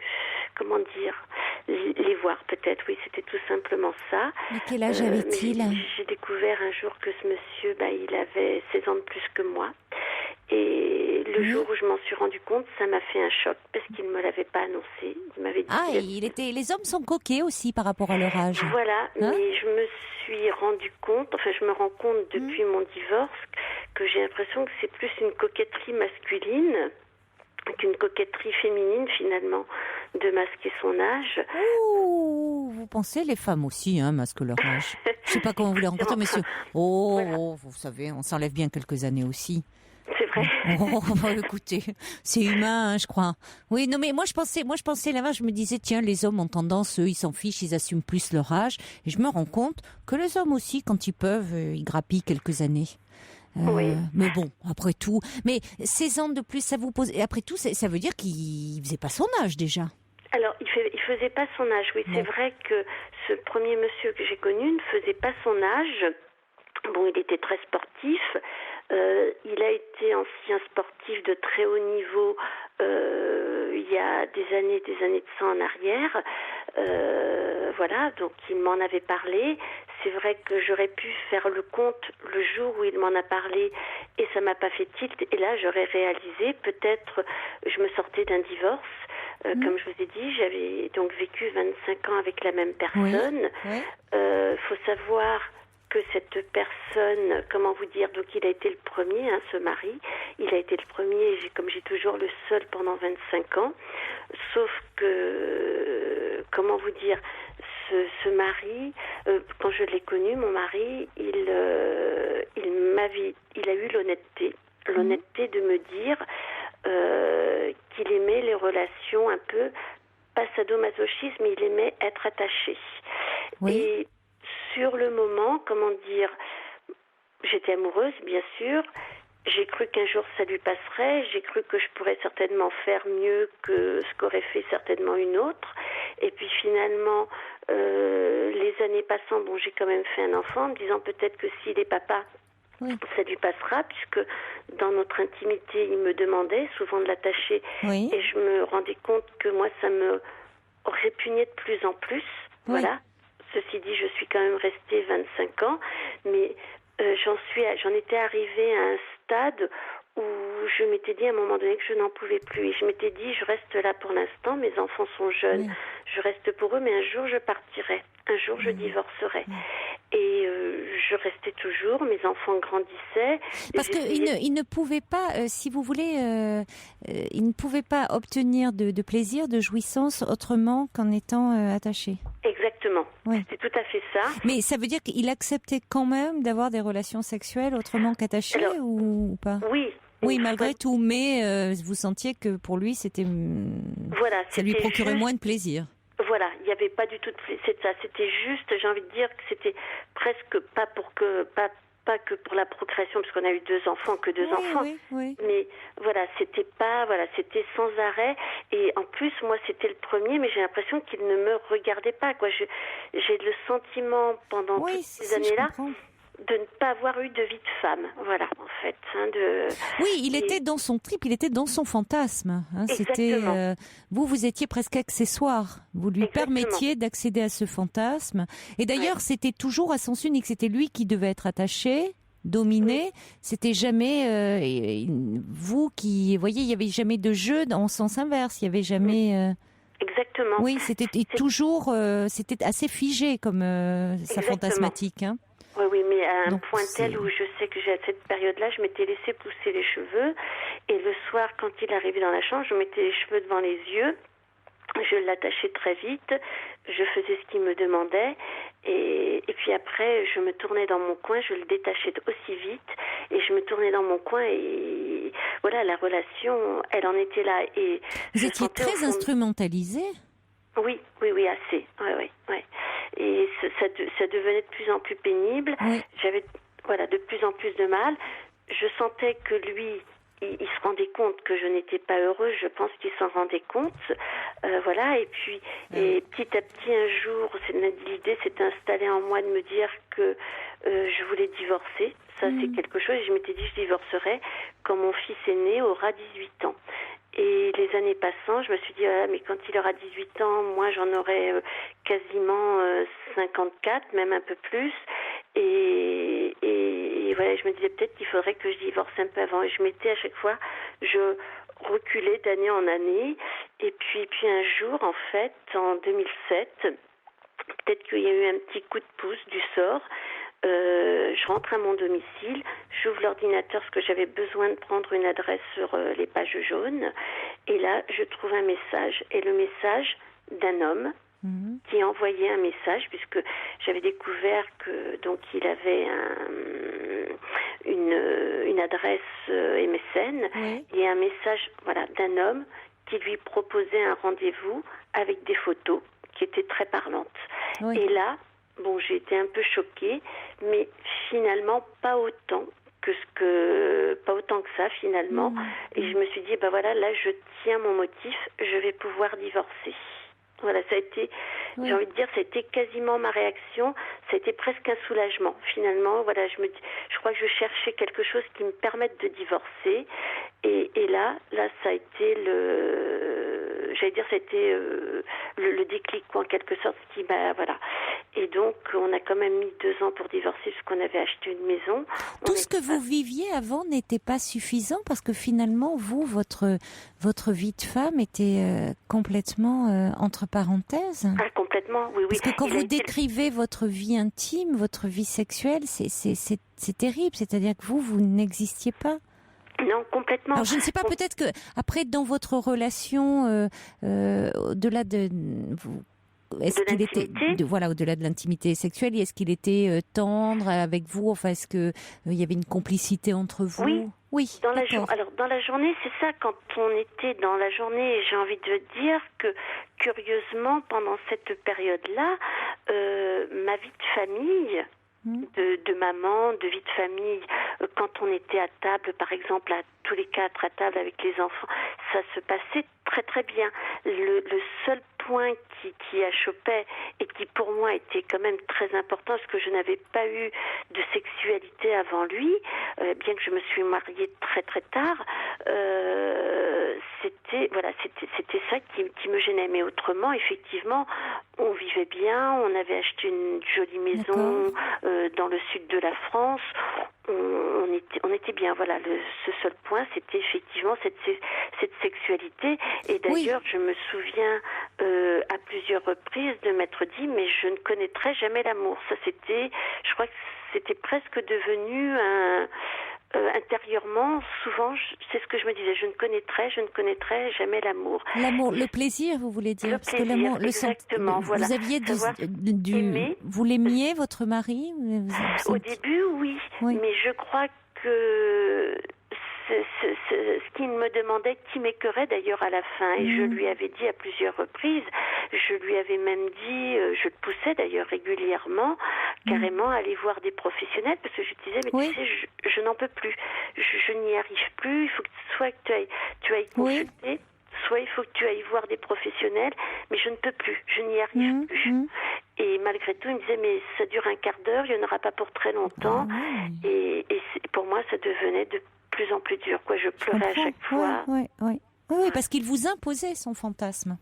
comment dire, les voir peut-être. Oui, c'était tout simplement ça. Mais quel âge avait-il? J'ai découvert un jour que ce monsieur, il avait 16 ans de plus que moi. Et le jour où je m'en suis rendu compte, ça m'a fait un choc parce qu'il ne me l'avait pas annoncé. Il m'avait dit les hommes sont coquets aussi par rapport à leur âge. Voilà, mais je me suis rendu compte, je me rends compte depuis mon divorce que j'ai l'impression que c'est plus une coquetterie masculine qu'une coquetterie féminine finalement, de masquer son âge. Oh, vous pensez les femmes aussi masquent leur âge. Je sais pas comment vous les rencontrez, monsieur. Vous savez, on s'enlève bien quelques années aussi. C'est vrai. Écoutez, c'est humain, je crois. Oui, non, mais moi je pensais là-bas, je me disais, tiens, les hommes ont tendance, eux, ils s'en fichent, ils assument plus leur âge. Et je me rends compte que les hommes aussi, quand ils peuvent, ils grappillent quelques années. Oui. Mais bon, après tout, mais 16 ans de plus, ça vous pose. Et après tout, ça veut dire qu'il faisait pas son âge déjà. Alors, il faisait pas son âge, oui. Bon. C'est vrai que ce premier monsieur que j'ai connu ne faisait pas son âge. Il était très sportif. Il a été ancien sportif de très haut niveau il y a des années de ça en arrière. Voilà, donc il m'en avait parlé. C'est vrai que j'aurais pu faire le compte le jour où il m'en a parlé et ça m'a pas fait tilt. Et là, j'aurais réalisé, peut-être, je me sortais d'un divorce. Comme je vous ai dit, j'avais donc vécu 25 ans avec la même personne. Faut savoir que cette personne, comment vous dire, donc il a été le premier, ce mari, il a été le premier, comme j'ai toujours le seul pendant 25 ans, sauf que, comment vous dire, ce mari, quand je l'ai connu, mon mari, il a eu l'honnêteté de me dire qu'il aimait les relations un peu, pas sadomasochisme, mais il aimait être attaché. Oui. Et sur le moment, comment dire, j'étais amoureuse, bien sûr. J'ai cru qu'un jour ça lui passerait. J'ai cru que je pourrais certainement faire mieux que ce qu'aurait fait certainement une autre. Et puis finalement, les années passant, bon, j'ai quand même fait un enfant, en me disant peut-être que s'il est papa, ça lui passera, puisque dans notre intimité, il me demandait souvent de l'attacher. Oui. Et je me rendais compte que moi, ça me répugnait de plus en plus. Oui. Voilà. Ceci dit, je suis quand même restée 25 ans, mais j'en étais arrivée à un stade où je m'étais dit à un moment donné que je n'en pouvais plus. Et je m'étais dit, je reste là pour l'instant, mes enfants sont jeunes, je reste pour eux, mais un jour je partirai, un jour je divorcerai. Et je restais toujours, mes enfants grandissaient. Parce qu'il ne pouvait pas, si vous voulez, il ne pouvait pas obtenir de plaisir, de jouissance autrement qu'en étant attaché. Exactement, c'est tout à fait ça. Mais ça veut dire qu'il acceptait quand même d'avoir des relations sexuelles autrement qu'attachées ou pas? Oui, malgré tout, mais vous sentiez que pour lui, c'était ça lui procurait moins de plaisir. Voilà, il n'y avait pas du tout de plaisir. C'est ça, c'était juste, j'ai envie de dire que c'était presque pas que pour la procréation, parce qu'on a eu 2 enfants, Oui. Mais voilà, c'était sans arrêt. Et en plus, moi, c'était le premier, mais j'ai l'impression qu'il ne me regardait pas, quoi. J'ai le sentiment pendant toutes ces années-là de ne pas avoir eu de vie de femme, voilà, en fait. Oui, il était dans son trip, il était dans son fantasme. C'était vous étiez presque accessoire. Vous lui permettiez d'accéder à ce fantasme. Et d'ailleurs, c'était toujours à sens unique. C'était lui qui devait être attaché, dominé. C'était jamais vous qui, voyez, il y avait jamais de jeu en sens inverse. Il y avait jamais. Exactement. Oui, c'était toujours, c'était assez figé comme sa fantasmatique. Hein. Oui, mais à un point tel où je sais que à cette période-là, je m'étais laissé pousser les cheveux. Et le soir, quand il arrivait dans la chambre, je mettais les cheveux devant les yeux. Je l'attachais très vite. Je faisais ce qu'il me demandait. Et puis après, je me tournais dans mon coin. Je le détachais aussi vite. Et je me tournais dans mon coin. Et voilà, la relation, elle en était là. Et vous étiez très instrumentalisée? Oui, assez. Oui. Et ça devenait de plus en plus pénible. J'avais de plus en plus de mal. Je sentais que lui, il se rendait compte que je n'étais pas heureuse. Je pense qu'il s'en rendait compte. Et puis petit à petit, un jour, l'idée s'est installée en moi de me dire que je voulais divorcer. Ça, c'est quelque chose. Et je m'étais dit, je divorcerai quand mon fils aîné aura 18 ans. Et les années passant, je me suis dit, mais quand il aura 18 ans, moi j'en aurai quasiment 54, même un peu plus. Et voilà, je me disais peut-être qu'il faudrait que je divorce un peu avant. Et je m'étais à chaque fois, je reculais d'année en année. Et puis un jour, en fait, en 2007, peut-être qu'il y a eu un petit coup de pouce du sort. Je rentre à mon domicile, j'ouvre l'ordinateur parce que j'avais besoin de prendre une adresse sur les pages jaunes, et là je trouve un message, et le message d'un homme qui envoyait un message, puisque j'avais découvert que donc il avait une adresse MSN, et un message d'un homme qui lui proposait un rendez-vous avec des photos qui étaient très parlantes. Et là, j'ai été un peu choquée, mais finalement pas autant que ça finalement. Et je me suis dit, là je tiens mon motif, je vais pouvoir divorcer. Voilà, ça a été, j'ai envie de dire, ça a été quasiment ma réaction. Ça a été presque un soulagement. Finalement, je crois que je cherchais quelque chose qui me permette de divorcer. Et là, ça a été le déclic, en quelque sorte, Et donc, on a quand même mis 2 ans pour divorcer, parce qu'on avait acheté une maison. Tout ce que vous viviez avant n'était pas suffisant, parce que finalement, votre vie de femme était complètement entre parenthèses. Ah, complètement, oui. Parce que quand vous décrivez votre vie intime, votre vie sexuelle, c'est terrible. C'est-à-dire que vous n'existiez pas. Non, complètement. Alors je ne sais pas, peut-être que après dans votre relation, au-delà de est-ce qu'il était au-delà de l'intimité sexuelle, est-ce qu'il était tendre avec vous? Enfin, est-ce que il y avait une complicité entre vous? Oui. Alors dans la journée, c'est ça. Quand on était dans la journée, j'ai envie de dire que curieusement, pendant cette période-là, ma vie de famille, de de maman, de vie de famille. Quand on était à table, par exemple, tous les 4 à table avec les enfants, ça se passait très très bien. Le seul point qui achoppait et qui pour moi était quand même très important, parce que je n'avais pas eu de sexualité avant lui, bien que je me suis mariée très très tard, c'était ça qui me gênait. Mais autrement, effectivement, on vivait bien, on avait acheté une jolie maison dans le sud de la France. On était bien. Voilà, ce seul point, c'était effectivement cette sexualité. Et d'ailleurs, je me souviens à plusieurs reprises de m'être dit, mais je ne connaîtrai jamais l'amour. Ça, je crois que c'était presque devenu intérieurement, souvent, c'est ce que je me disais, je ne connaîtrai jamais l'amour. L'amour, le plaisir, vous voulez dire? Parce que l'amour, exactement, voilà. Vous aviez vous l'aimiez, votre mari? Au début, oui, mais je crois que ce qu'il me demandait, qui m'écœurait d'ailleurs à la fin, et je lui avais dit à plusieurs reprises, je lui avais même dit, je le poussais d'ailleurs régulièrement, carrément à aller voir des professionnels, parce que je disais, mais tu sais, je n'en peux plus, je n'y arrive plus, il faut que soit que tu ailles consulter, soit il faut que tu ailles voir des professionnels, mais je ne peux plus, je n'y arrive plus. Et malgré tout, il me disait, mais ça dure un quart d'heure, il n'y en aura pas pour très longtemps, et pour moi, ça devenait de plus en plus dur, quoi. Je pleurais à chaque fois. Oui, parce qu'il vous imposait son fantasme.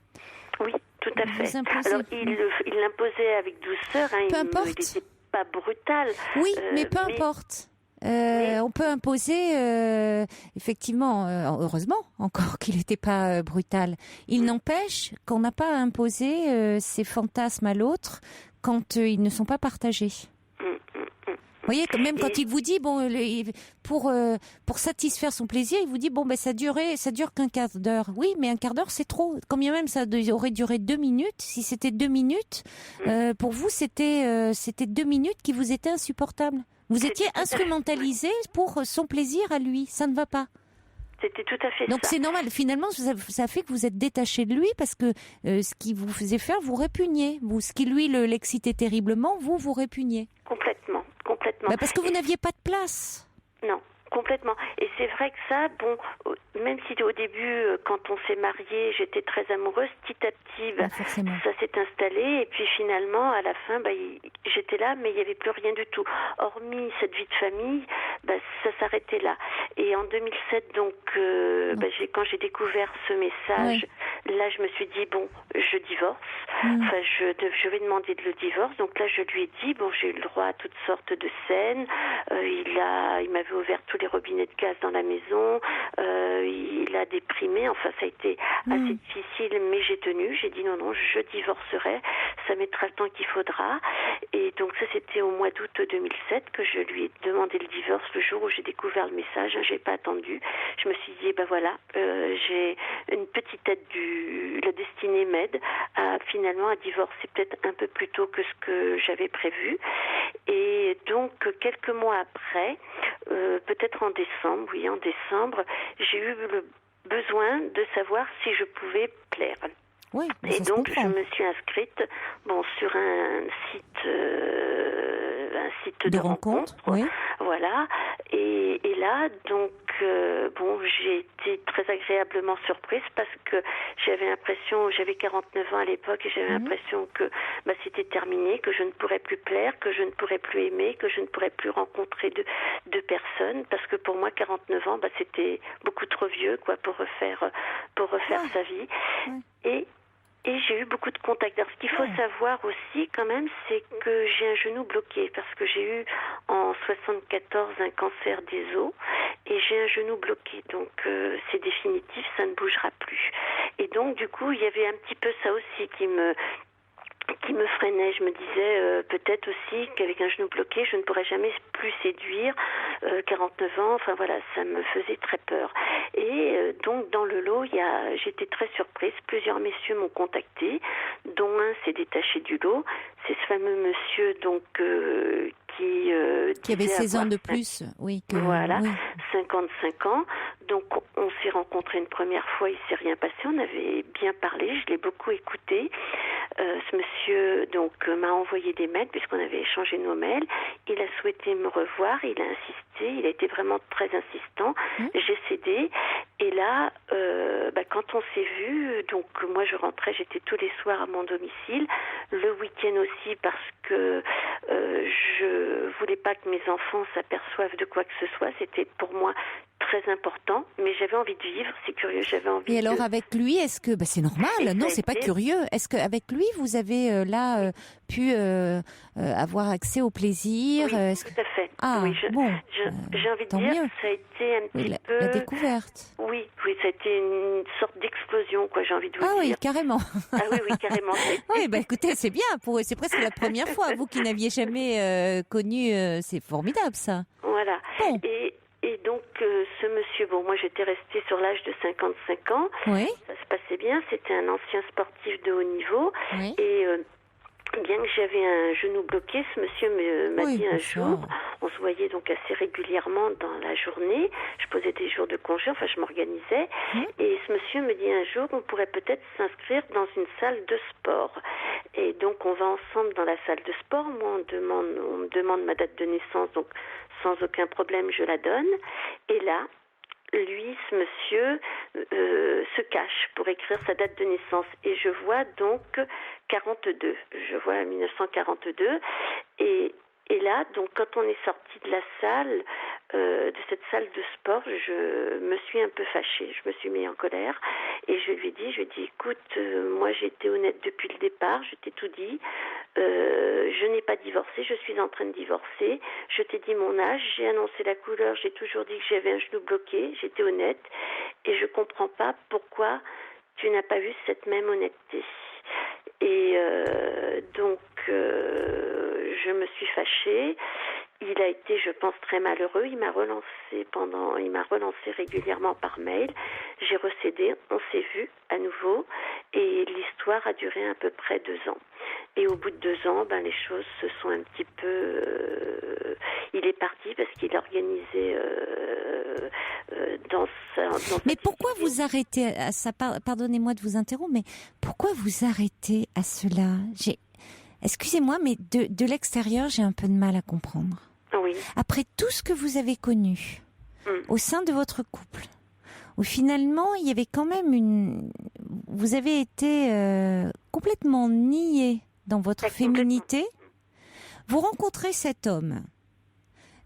Oui, tout à fait. Alors, il l'imposait avec douceur. Peu importe. Il n'était pas brutal. Oui, mais peu importe. On peut imposer, effectivement, heureusement encore qu'il n'était pas brutal. Il n'empêche qu'on n'a pas à imposer ses fantasmes à l'autre quand ils ne sont pas partagés. Vous voyez, même quand il vous dit, pour satisfaire son plaisir, il vous dit, ça dure qu'un quart d'heure. Oui, mais un quart d'heure, c'est trop. Quand bien même ça aurait duré 2 minutes, si c'était 2 minutes, pour vous, c'était 2 minutes qui vous étaient insupportables. Vous étiez instrumentalisé pour son plaisir à lui. Ça ne va pas. C'était tout à fait Donc ça. c'est normal. Finalement, ça fait que vous êtes détaché de lui parce que ce qu'il vous faisait faire, vous répugniez. Ce qui lui l'excitait terriblement, vous répugniez. Complètement. Parce que vous n'aviez pas de place. Non. Complètement. Et c'est vrai que ça, même si au début, quand on s'est mariés, j'étais très amoureuse, petit à petit, ça s'est installé. Et puis finalement, à la fin, j'étais là, mais il n'y avait plus rien du tout. Hormis cette vie de famille, ça s'arrêtait là. Et en 2007, donc, quand j'ai découvert ce message, là, je me suis dit, je divorce. Enfin, je vais demander le divorce. Donc là, je lui ai dit, j'ai eu le droit à toutes sortes de scènes. Il m'avait ouvert tous les robinets de gaz dans la maison, il a déprimé, enfin ça a été assez difficile, mais j'ai tenu, j'ai dit non, je divorcerai, ça mettra le temps qu'il faudra, et donc ça c'était au mois d'août 2007 que je lui ai demandé le divorce, le jour où j'ai découvert le message, j'ai pas attendu, je me suis dit j'ai une petite aide la destinée m'aide finalement à divorcer peut-être un peu plus tôt que ce que j'avais prévu, et donc quelques mois après, peut-être en décembre, j'ai eu le besoin de savoir si je pouvais plaire. Oui, et donc je me suis inscrite sur un site de rencontre. Oui. Voilà. Et là, donc, j'ai été très agréablement surprise parce que j'avais 49 ans à l'époque et j'avais l'impression que c'était terminé, que je ne pourrais plus plaire, que je ne pourrais plus aimer, que je ne pourrais plus rencontrer de personnes, parce que pour moi, 49 ans, c'était beaucoup trop vieux, quoi, pour refaire sa vie. Et j'ai eu beaucoup de contacts. Alors, ce qu'il faut savoir aussi, quand même, c'est que j'ai un genou bloqué, parce que j'ai eu en 74 un cancer des os, et j'ai un genou bloqué. Donc, c'est définitif, ça ne bougera plus. Et donc, du coup, il y avait un petit peu ça aussi qui me freinait. Je me disais peut-être aussi qu'avec un genou bloqué, je ne pourrais jamais plus séduire. 49 ans, enfin voilà, ça me faisait très peur. Et donc dans le lot, j'étais très surprise. Plusieurs messieurs m'ont contacté, dont un s'est détaché du lot. C'est ce fameux monsieur donc qui avait 16 ans de plus, oui. 55 ans. Donc on s'est rencontrés une première fois, il s'est rien passé, on avait bien parlé, je l'ai beaucoup écouté. ce monsieur donc m'a envoyé des mails puisqu'on avait échangé nos mails. Il a souhaité me revoir, il a insisté, il a été vraiment très insistant. J'ai cédé et là, quand on s'est vu, donc moi je rentrais, j'étais tous les soirs à mon domicile, le week-end aussi parce que je voulais pas que mes enfants s'aperçoivent de quoi que ce soit. C'était pour moi très important, mais j'avais envie de vivre, c'est curieux, j'avais envie. Et alors avec lui, est-ce que c'est normal? Non, c'est pas curieux. Est-ce qu'avec lui, vous avez pu avoir accès au plaisir? Oui, tout à fait. Ah, oui, bon, j'ai envie de dire, mieux. ça a été un petit peu la découverte. Oui, ça a été une sorte d'explosion, quoi. J'ai envie de vous dire. Ah oui, carrément. Ah oui, carrément. Oui, écoutez, c'est bien. C'est presque la première fois. Vous qui n'aviez jamais connu, c'est formidable ça. Voilà. Bon. Et donc, ce monsieur, moi j'étais restée sur l'âge de 55 ans. Oui. Ça se passait bien. C'était un ancien sportif de haut niveau. Oui. Et bien que j'avais un genou bloqué, ce monsieur m'a dit un jour, on se voyait donc assez régulièrement dans la journée. Je posais des jours de congé, enfin je m'organisais. Et ce monsieur me dit un jour, on pourrait peut-être s'inscrire dans une salle de sport. Et donc on va ensemble dans la salle de sport. Moi, on me demande ma date de naissance, donc sans aucun problème, je la donne. Et là, lui, ce monsieur, se cache pour écrire sa date de naissance. Et je vois donc 42. Je vois 1942. Et là, donc, quand on est sorti de la salle, de cette salle de sport, je me suis un peu fâchée. Je me suis mis en colère et je lui ai dit, écoute, moi j'ai été honnête depuis le départ, je t'ai tout dit. Je n'ai pas divorcé, je suis en train de divorcer. Je t'ai dit mon âge, j'ai annoncé la couleur, j'ai toujours dit que j'avais un genou bloqué, j'étais honnête et je comprends pas pourquoi tu n'as pas eu cette même honnêteté. Et donc je me suis fâchée. Il a été, je pense, très malheureux. Il m'a relancé régulièrement par mail. J'ai recédé, on s'est vu à nouveau et l'histoire a duré à peu près 2 ans. Et au bout de 2 ans, les choses se sont un petit peu... il est parti parce qu'il organisait dans Mais pourquoi vous arrêtez à ça? Pardonnez-moi de vous interrompre, mais pourquoi vous arrêtez à cela? Excusez-moi, mais de l'extérieur, j'ai un peu de mal à comprendre. Oui. Après tout ce que vous avez connu au sein de votre couple, où finalement il y avait quand même vous avez été complètement nié dans votre féminité. Vous rencontrez cet homme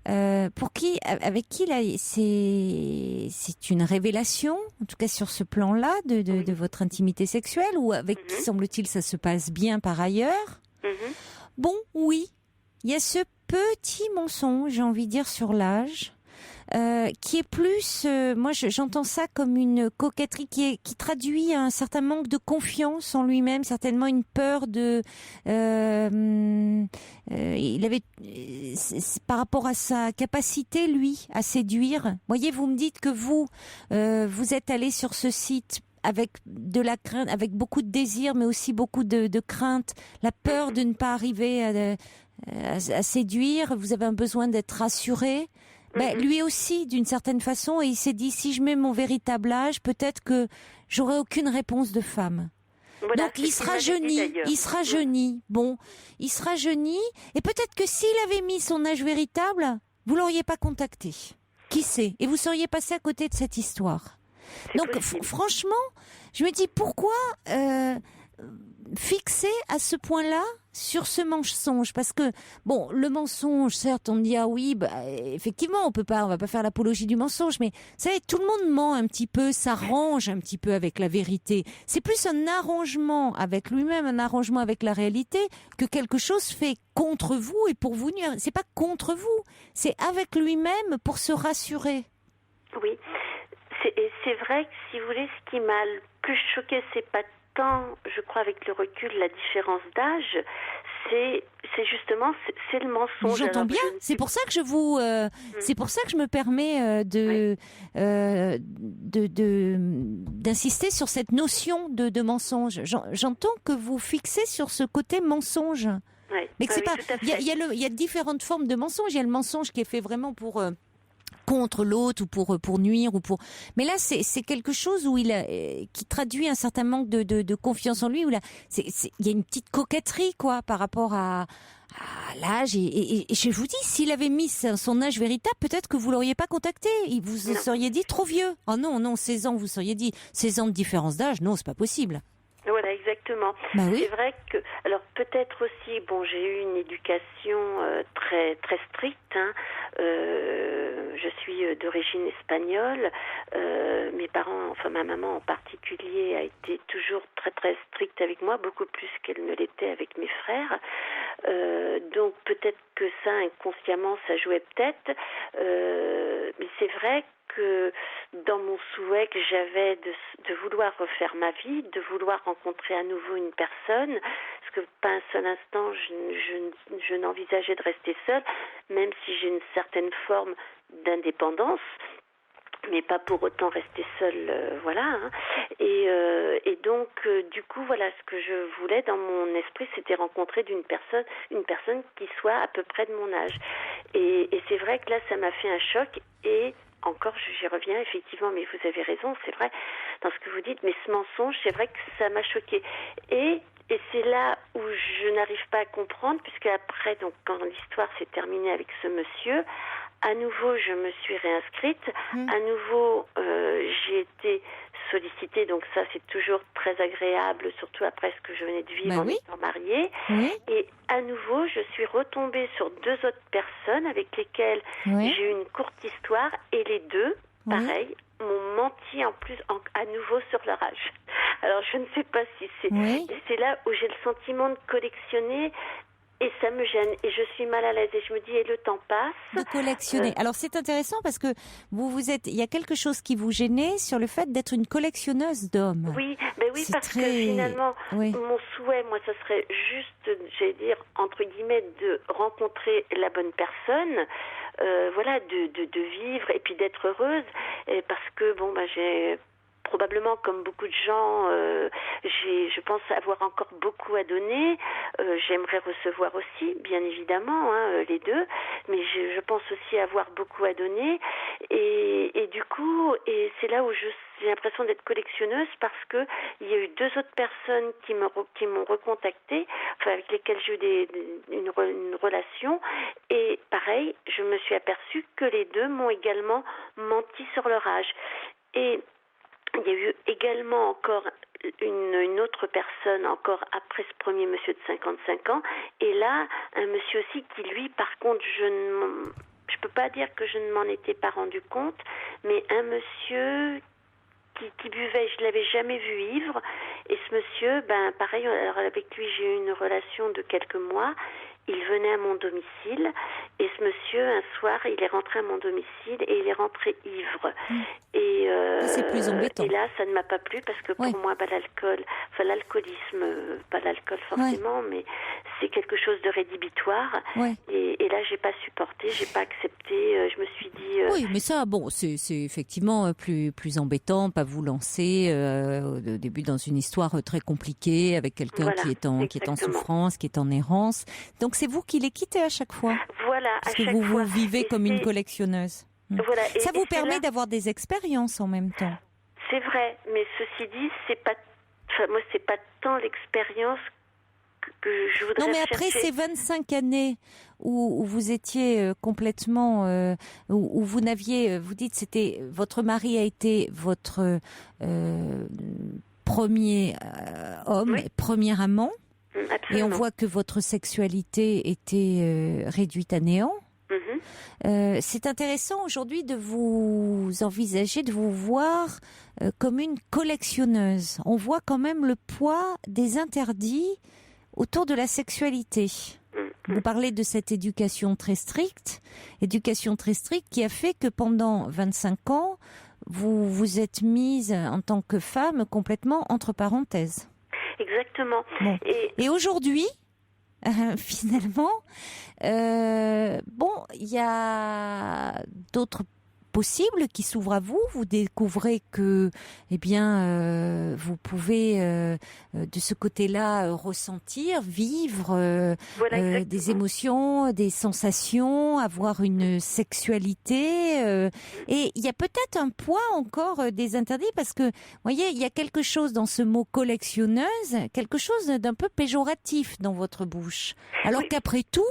avec qui là, c'est une révélation, en tout cas sur ce plan-là de votre intimité sexuelle, ou avec qui semble-t-il ça se passe bien par ailleurs. Bon, oui, il y a ce petit mensonge, j'ai envie de dire, sur l'âge, qui est plus, moi j'entends ça comme une coquetterie qui traduit un certain manque de confiance en lui-même, certainement une peur de, il avait, par rapport à sa capacité, lui, à séduire. Voyez, vous me dites que vous êtes allé sur ce site avec de la crainte, avec beaucoup de désir, mais aussi beaucoup de crainte, la peur de ne pas arriver à séduire. Vous avez un besoin d'être rassuré. Lui aussi, d'une certaine façon, et il s'est dit, si je mets mon véritable âge, peut-être que j'aurai aucune réponse de femme. Voilà, donc il sera jeuni, Bon, il sera jeuni, et peut-être que s'il avait mis son âge véritable, vous l'auriez pas contacté. Qui sait? Et vous seriez passé à côté de cette histoire. Donc franchement, je me dis pourquoi fixer à ce point-là sur ce mensonge, parce que bon, le mensonge, certes, on me dit oui, effectivement, on va pas faire l'apologie du mensonge, mais vous savez, tout le monde ment un petit peu, s'arrange un petit peu avec la vérité. C'est plus un arrangement avec lui-même, un arrangement avec la réalité, que quelque chose fait contre vous et pour vous nuire. C'est pas contre vous, c'est avec lui-même pour se rassurer. Oui. Et c'est vrai que, si vous voulez, ce qui m'a le plus choqué, c'est pas tant, je crois, avec le recul, la différence d'âge, c'est justement le mensonge. J'entends bien. C'est pour ça que c'est pour ça que je me permets d'insister sur cette notion de mensonge. J'entends que vous fixez sur ce côté mensonge. Mais que c'est pas. Il y a différentes formes de mensonge. Il y a le mensonge qui est fait vraiment pour contre l'autre ou pour nuire ou pour. Mais là, c'est quelque chose où qui traduit un certain manque de confiance en lui. Où là, il y a une petite coquetterie quoi par rapport à l'âge. Et je vous dis, s'il avait mis son âge véritable, peut-être que vous l'auriez pas contacté. Vous seriez dit trop vieux. Oh non, 16 ans, vous seriez dit 16 ans de différence d'âge. Non, c'est pas possible. Voilà, exactement. Bah oui. C'est vrai que, alors peut-être aussi, bon, j'ai eu une éducation très très stricte. Je suis d'origine espagnole. Mes parents, enfin ma maman en particulier, a été toujours très très stricte avec moi, beaucoup plus qu'elle ne l'était avec mes frères. Donc peut-être que ça, inconsciemment, ça jouait peut-être. Mais c'est vrai que dans mon souhait que j'avais de vouloir refaire ma vie, de vouloir rencontrer à nouveau une personne, parce que pas un seul instant je n'envisageais de rester seule, même si j'ai une certaine forme d'indépendance, mais pas pour autant rester seule, voilà. Et donc, du coup, voilà, ce que je voulais dans mon esprit, c'était rencontrer une personne qui soit à peu près de mon âge. Et c'est vrai que là, ça m'a fait un choc et encore, j'y reviens, effectivement, mais vous avez raison, c'est vrai, dans ce que vous dites, mais ce mensonge, c'est vrai que ça m'a choquée. Et c'est là où je n'arrive pas à comprendre, puisque après, donc, quand l'histoire s'est terminée avec ce monsieur, à nouveau, je me suis réinscrite, à nouveau, j'ai été sollicitée, donc ça, c'est toujours très agréable, surtout après ce que je venais de vivre en étant mariée. Oui. Et à nouveau, je suis retombée sur 2 autres personnes avec lesquelles j'ai eu une courte histoire, et les deux, pareil, m'ont menti en plus à nouveau sur leur âge. Alors, je ne sais pas si c'est... Et c'est là où j'ai le sentiment de collectionner. Et ça me gêne, et je suis mal à l'aise, et je me dis, et le temps passe. De collectionner. Alors c'est intéressant parce que il y a quelque chose qui vous gênait sur le fait d'être une collectionneuse d'hommes. Oui, parce que finalement, mon souhait, moi, ça serait juste, j'allais dire, entre guillemets, de rencontrer la bonne personne, voilà, de vivre, et puis d'être heureuse, et parce que, bon, j'ai... Probablement, comme beaucoup de gens, je pense avoir encore beaucoup à donner. J'aimerais recevoir aussi, bien évidemment, les deux. Mais je pense aussi avoir beaucoup à donner. Et du coup, c'est là où j'ai l'impression d'être collectionneuse parce que il y a eu 2 autres personnes qui m'ont recontactée, enfin avec lesquelles j'ai eu une relation. Et pareil, je me suis aperçue que les deux m'ont également menti sur leur âge. Et il y a eu également encore une autre personne, encore après ce premier monsieur de 55 ans, et là, un monsieur aussi qui, lui, par contre, je peux pas dire que je ne m'en étais pas rendu compte, mais un monsieur qui buvait, je l'avais jamais vu ivre, et ce monsieur, pareil, alors avec lui, j'ai eu une relation de quelques mois. Il venait à mon domicile et ce monsieur, un soir, il est rentré à mon domicile et il est rentré ivre. Et c'est plus embêtant. Et là, ça ne m'a pas plu parce que pour moi, l'alcoolisme, pas l'alcool forcément, mais c'est quelque chose de rédhibitoire. Et là, j'ai pas supporté, j'ai pas accepté. Je me suis dit. Oui, mais ça, bon, c'est effectivement plus embêtant, pas vous lancer au début dans une histoire très compliquée avec quelqu'un qui est en souffrance, qui est en errance. Donc c'est vous qui les quittez à chaque fois. Voilà, parce que vous vivez comme une collectionneuse. Voilà, ça vous permet d'avoir des expériences en même temps. C'est vrai, mais ceci dit, moi c'est pas tant l'expérience que je voudrais. Non, mais après ces 25 années où vous étiez complètement, où vous n'aviez, vous dites, c'était votre mari a été votre premier homme, premier amant. Absolument. Et on voit que votre sexualité était réduite à néant. C'est intéressant aujourd'hui de vous envisager, de vous voir comme une collectionneuse. On voit quand même le poids des interdits autour de la sexualité. Vous parlez de cette éducation très stricte qui a fait que pendant 25 ans, vous vous êtes mise en tant que femme complètement entre parenthèses. Exactement. Bon. Et aujourd'hui, finalement, il y a d'autres possible qui s'ouvre à vous. Vous découvrez que, vous pouvez de ce côté-là ressentir, vivre des émotions, des sensations, avoir une sexualité. Et il y a peut-être un poids encore des interdits parce que, vous voyez, il y a quelque chose dans ce mot collectionneuse, quelque chose d'un peu péjoratif dans votre bouche. Alors qu'après tout,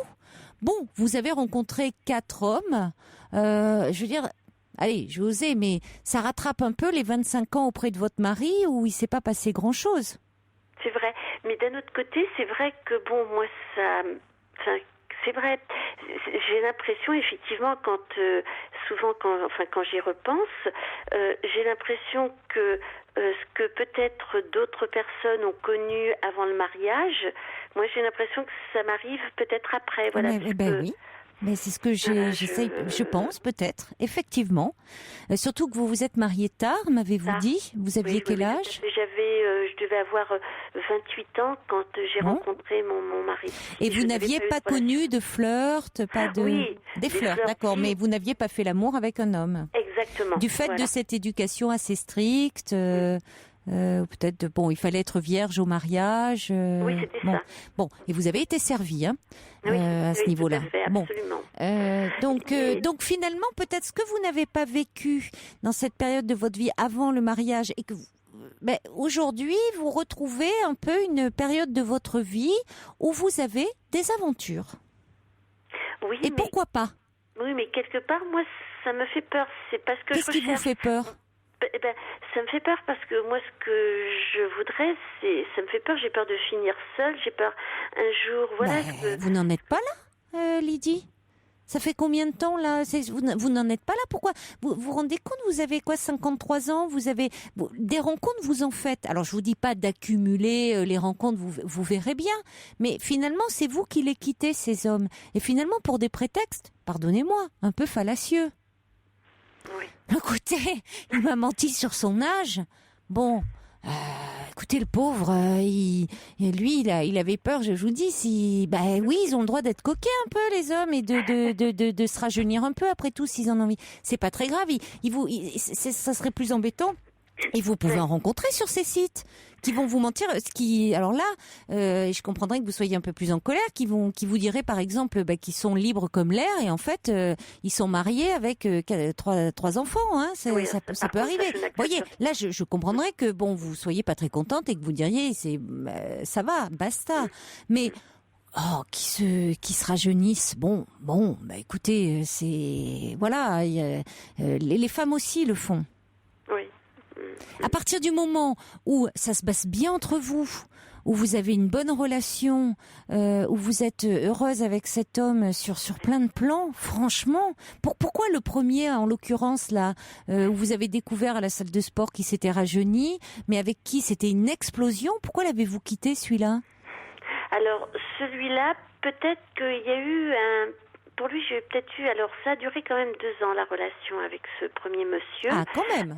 vous avez rencontré 4 hommes. Je veux dire, allez, je vais oser, mais ça rattrape un peu les 25 ans auprès de votre mari où il s'est pas passé grand-chose. C'est vrai, mais d'un autre côté, c'est vrai que moi c'est vrai. J'ai l'impression effectivement quand j'y repense, j'ai l'impression que ce que peut-être d'autres personnes ont connu avant le mariage, moi j'ai l'impression que ça m'arrive peut-être après. Voilà. Oui. Mais c'est ce que j'essaye, je pense peut-être, effectivement. Surtout que vous vous êtes marié tard, m'avez-vous dit. Vous aviez quel âge ? Je devais avoir 28 ans quand j'ai rencontré mon mari. Et vous n'aviez pas connu de flirt, pas de... Oui, des flirts, d'accord, mais vous n'aviez pas fait l'amour avec un homme. Exactement. Du fait de cette éducation assez stricte, peut-être, il fallait être vierge au mariage. Oui, c'était ça. Bon, et vous avez été servi, à ce niveau-là. Tout à fait, absolument. Donc finalement, peut-être ce que vous n'avez pas vécu dans cette période de votre vie avant le mariage et que aujourd'hui, vous retrouvez un peu une période de votre vie où vous avez des aventures. Oui. Et pourquoi pas ? Oui, mais quelque part, moi, ça me fait peur. C'est parce que Qu'est-ce qui vous fait peur ? Ça me fait peur parce que moi, ce que je voudrais, ça me fait peur. J'ai peur de finir seule. J'ai peur un jour, Vous n'en êtes pas là, Lydie ? Ça fait combien de temps là ? Vous n'en êtes pas là ? Pourquoi ? Vous vous rendez compte ? Vous avez 53 ans ? Vous avez des rencontres, vous en faites. Alors je vous dis pas d'accumuler les rencontres, vous verrez bien. Mais finalement, c'est vous qui les quittez, ces hommes. Et finalement, pour des prétextes, pardonnez-moi, un peu fallacieux. Oui. Écoutez, il m'a menti sur son âge. Écoutez, le pauvre, il avait peur, je vous dis, oui, ils ont le droit d'être coquets un peu, les hommes, et de se rajeunir un peu, après tout, s'ils en ont envie. C'est pas très grave, ça serait plus embêtant. Et vous pouvez en rencontrer sur ces sites qui vont vous mentir. Alors là, je comprendrais que vous soyez un peu plus en colère, qui vous diraient par exemple qu'ils sont libres comme l'air et en fait ils sont mariés avec 3 enfants. Ça peut arriver. Vous voyez, là je comprendrais que vous soyez pas très contente et que vous diriez ça va, basta. Mais qui se rajeunissent. Écoutez, c'est voilà, les femmes aussi le font. Oui. À partir du moment où ça se passe bien entre vous, où vous avez une bonne relation, où vous êtes heureuse avec cet homme sur plein de plans, franchement, pourquoi le premier, en l'occurrence là, où vous avez découvert à la salle de sport qui s'était rajeuni, mais avec qui c'était une explosion, pourquoi l'avez-vous quitté celui-là ? Alors celui-là, peut-être qu'il y a eu pour lui, j'ai peut-être eu... Alors, ça a duré quand même 2 ans, la relation avec ce premier monsieur. Ah, quand même.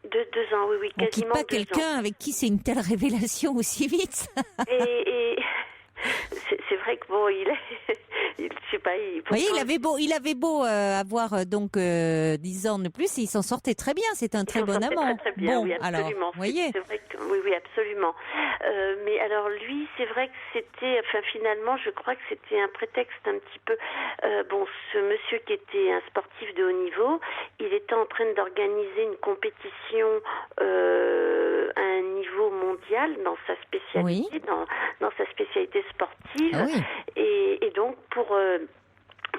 De 2 ans, oui, quasiment 2 ans. On quitte pas quelqu'un avec qui c'est une telle révélation aussi vite. Et c'est vrai que je sais pas. Vous voyez, il avait beau avoir 10 ans de plus, et il s'en sortait très bien. C'est un très bon amant. Très bien, oui, absolument. Alors, voyez. C'est vrai que, oui, absolument. Mais alors lui, c'est vrai que c'était, finalement, je crois que c'était un prétexte un petit peu. Ce monsieur qui était un sportif de haut niveau, il était en train d'organiser une compétition à un niveau mondial dans sa spécialité, dans sa spécialité sportive. Ah oui. Et donc pour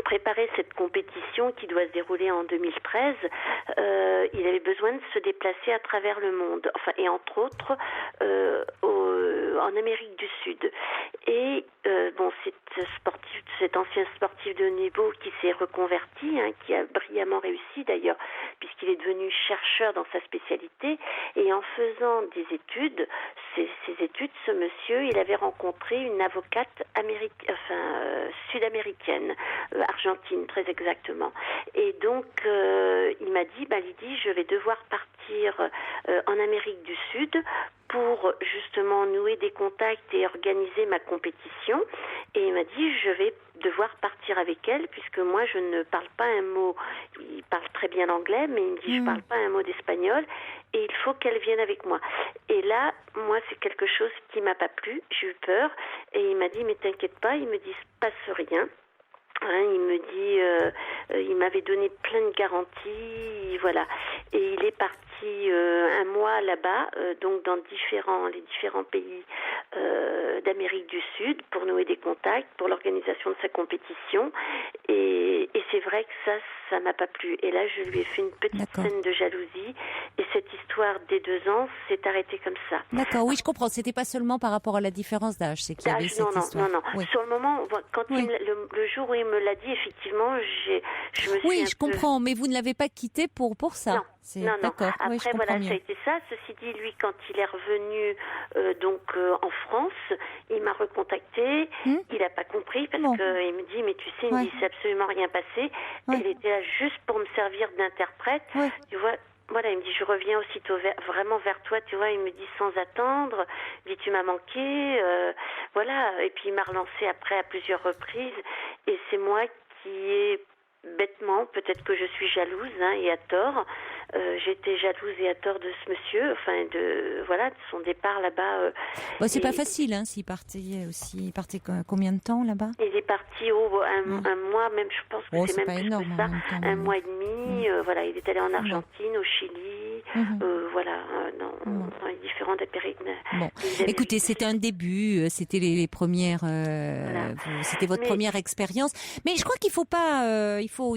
préparer cette compétition qui doit se dérouler en 2013, il avait besoin de se déplacer à travers le monde, et entre autres en Amérique du Sud. Et cet ancien sportif de haut niveau qui s'est reconverti, qui a brillamment réussi d'ailleurs, puisqu'il est devenu chercheur dans sa spécialité, et en faisant des études, ces études, ce monsieur, il avait rencontré une avocate sud-américaine, argentine très exactement. Et donc, il m'a dit, Lydie, je vais devoir partir en Amérique du Sud pour justement nouer des contacts et organiser ma compétition. Et il m'a dit, je vais devoir partir avec elle puisque moi je ne parle pas un mot. Il parle très bien l'anglais, mais il me dit, je parle pas un mot d'espagnol et il faut qu'elle vienne avec moi. Et là, moi, c'est quelque chose qui m'a pas plu. J'ai eu peur et il m'a dit, mais t'inquiète pas, il me dit, se passe rien. Hein, il me dit, il m'avait donné plein de garanties, voilà. Et il est parti un mois là-bas, donc dans les différents pays d'Amérique du Sud pour nouer des contacts, pour l'organisation de sa compétition. Et c'est vrai que ça m'a pas plu. Et là, je lui ai fait une petite scène de jalousie. Et cette histoire des 2 ans s'est arrêtée comme ça. D'accord, oui, je comprends. C'était pas seulement par rapport à la différence d'âge, c'est qu'il y avait cette histoire. Non. Oui. Sur le moment, quand le jour où il me l'a dit, effectivement, je me suis Oui, je comprends, mais vous ne l'avez pas quitté pour ça. Non. D'accord. Après, oui, voilà, ça a été ça. Ceci dit, lui, quand il est revenu en France, il m'a recontacté. Il n'a pas compris parce qu'il me dit, mais tu sais, il me dit, c'est absolument rien passé. Elle était là juste pour me servir d'interprète. Tu vois. Voilà, il me dit, je reviens aussitôt vraiment vers toi, tu vois, il me dit sans attendre, il dit, tu m'as manqué, voilà, et puis il m'a relancé après à plusieurs reprises, et c'est moi qui ai bêtement, peut-être que je suis jalouse, et à tort, j'étais jalouse et à tort de ce monsieur, de son départ là-bas. C'est pas facile, s'il partait aussi. Il partait combien de temps là-bas? Il est parti un mois, même je pense que c'est même plus énorme, que ça, un mois et demi. Voilà, il est allé en Argentine, au Chili, dans les différentes Amériques. Écoutez, c'était un début, c'était les premières, c'était votre première expérience. Mais je crois qu'il faut pas, il faut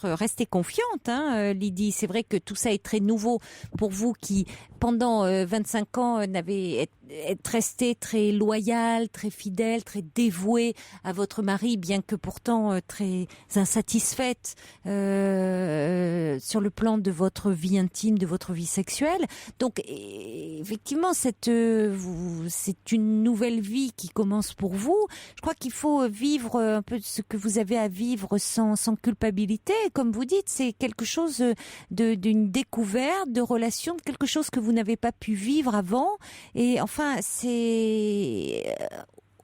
rester confiante, Lydie. C'est vrai que tout ça est très nouveau pour vous qui, pendant 25 ans, être resté très loyal, très fidèle, très dévoué à votre mari, bien que pourtant très insatisfaite sur le plan de votre vie intime, de votre vie sexuelle. Donc effectivement, c'est une nouvelle vie qui commence pour vous. Je crois qu'il faut vivre un peu ce que vous avez à vivre sans culpabilité. Comme vous dites, c'est quelque chose d'une découverte, de relation, de quelque chose que vous n'avez pas pu vivre avant. Et enfin, c'est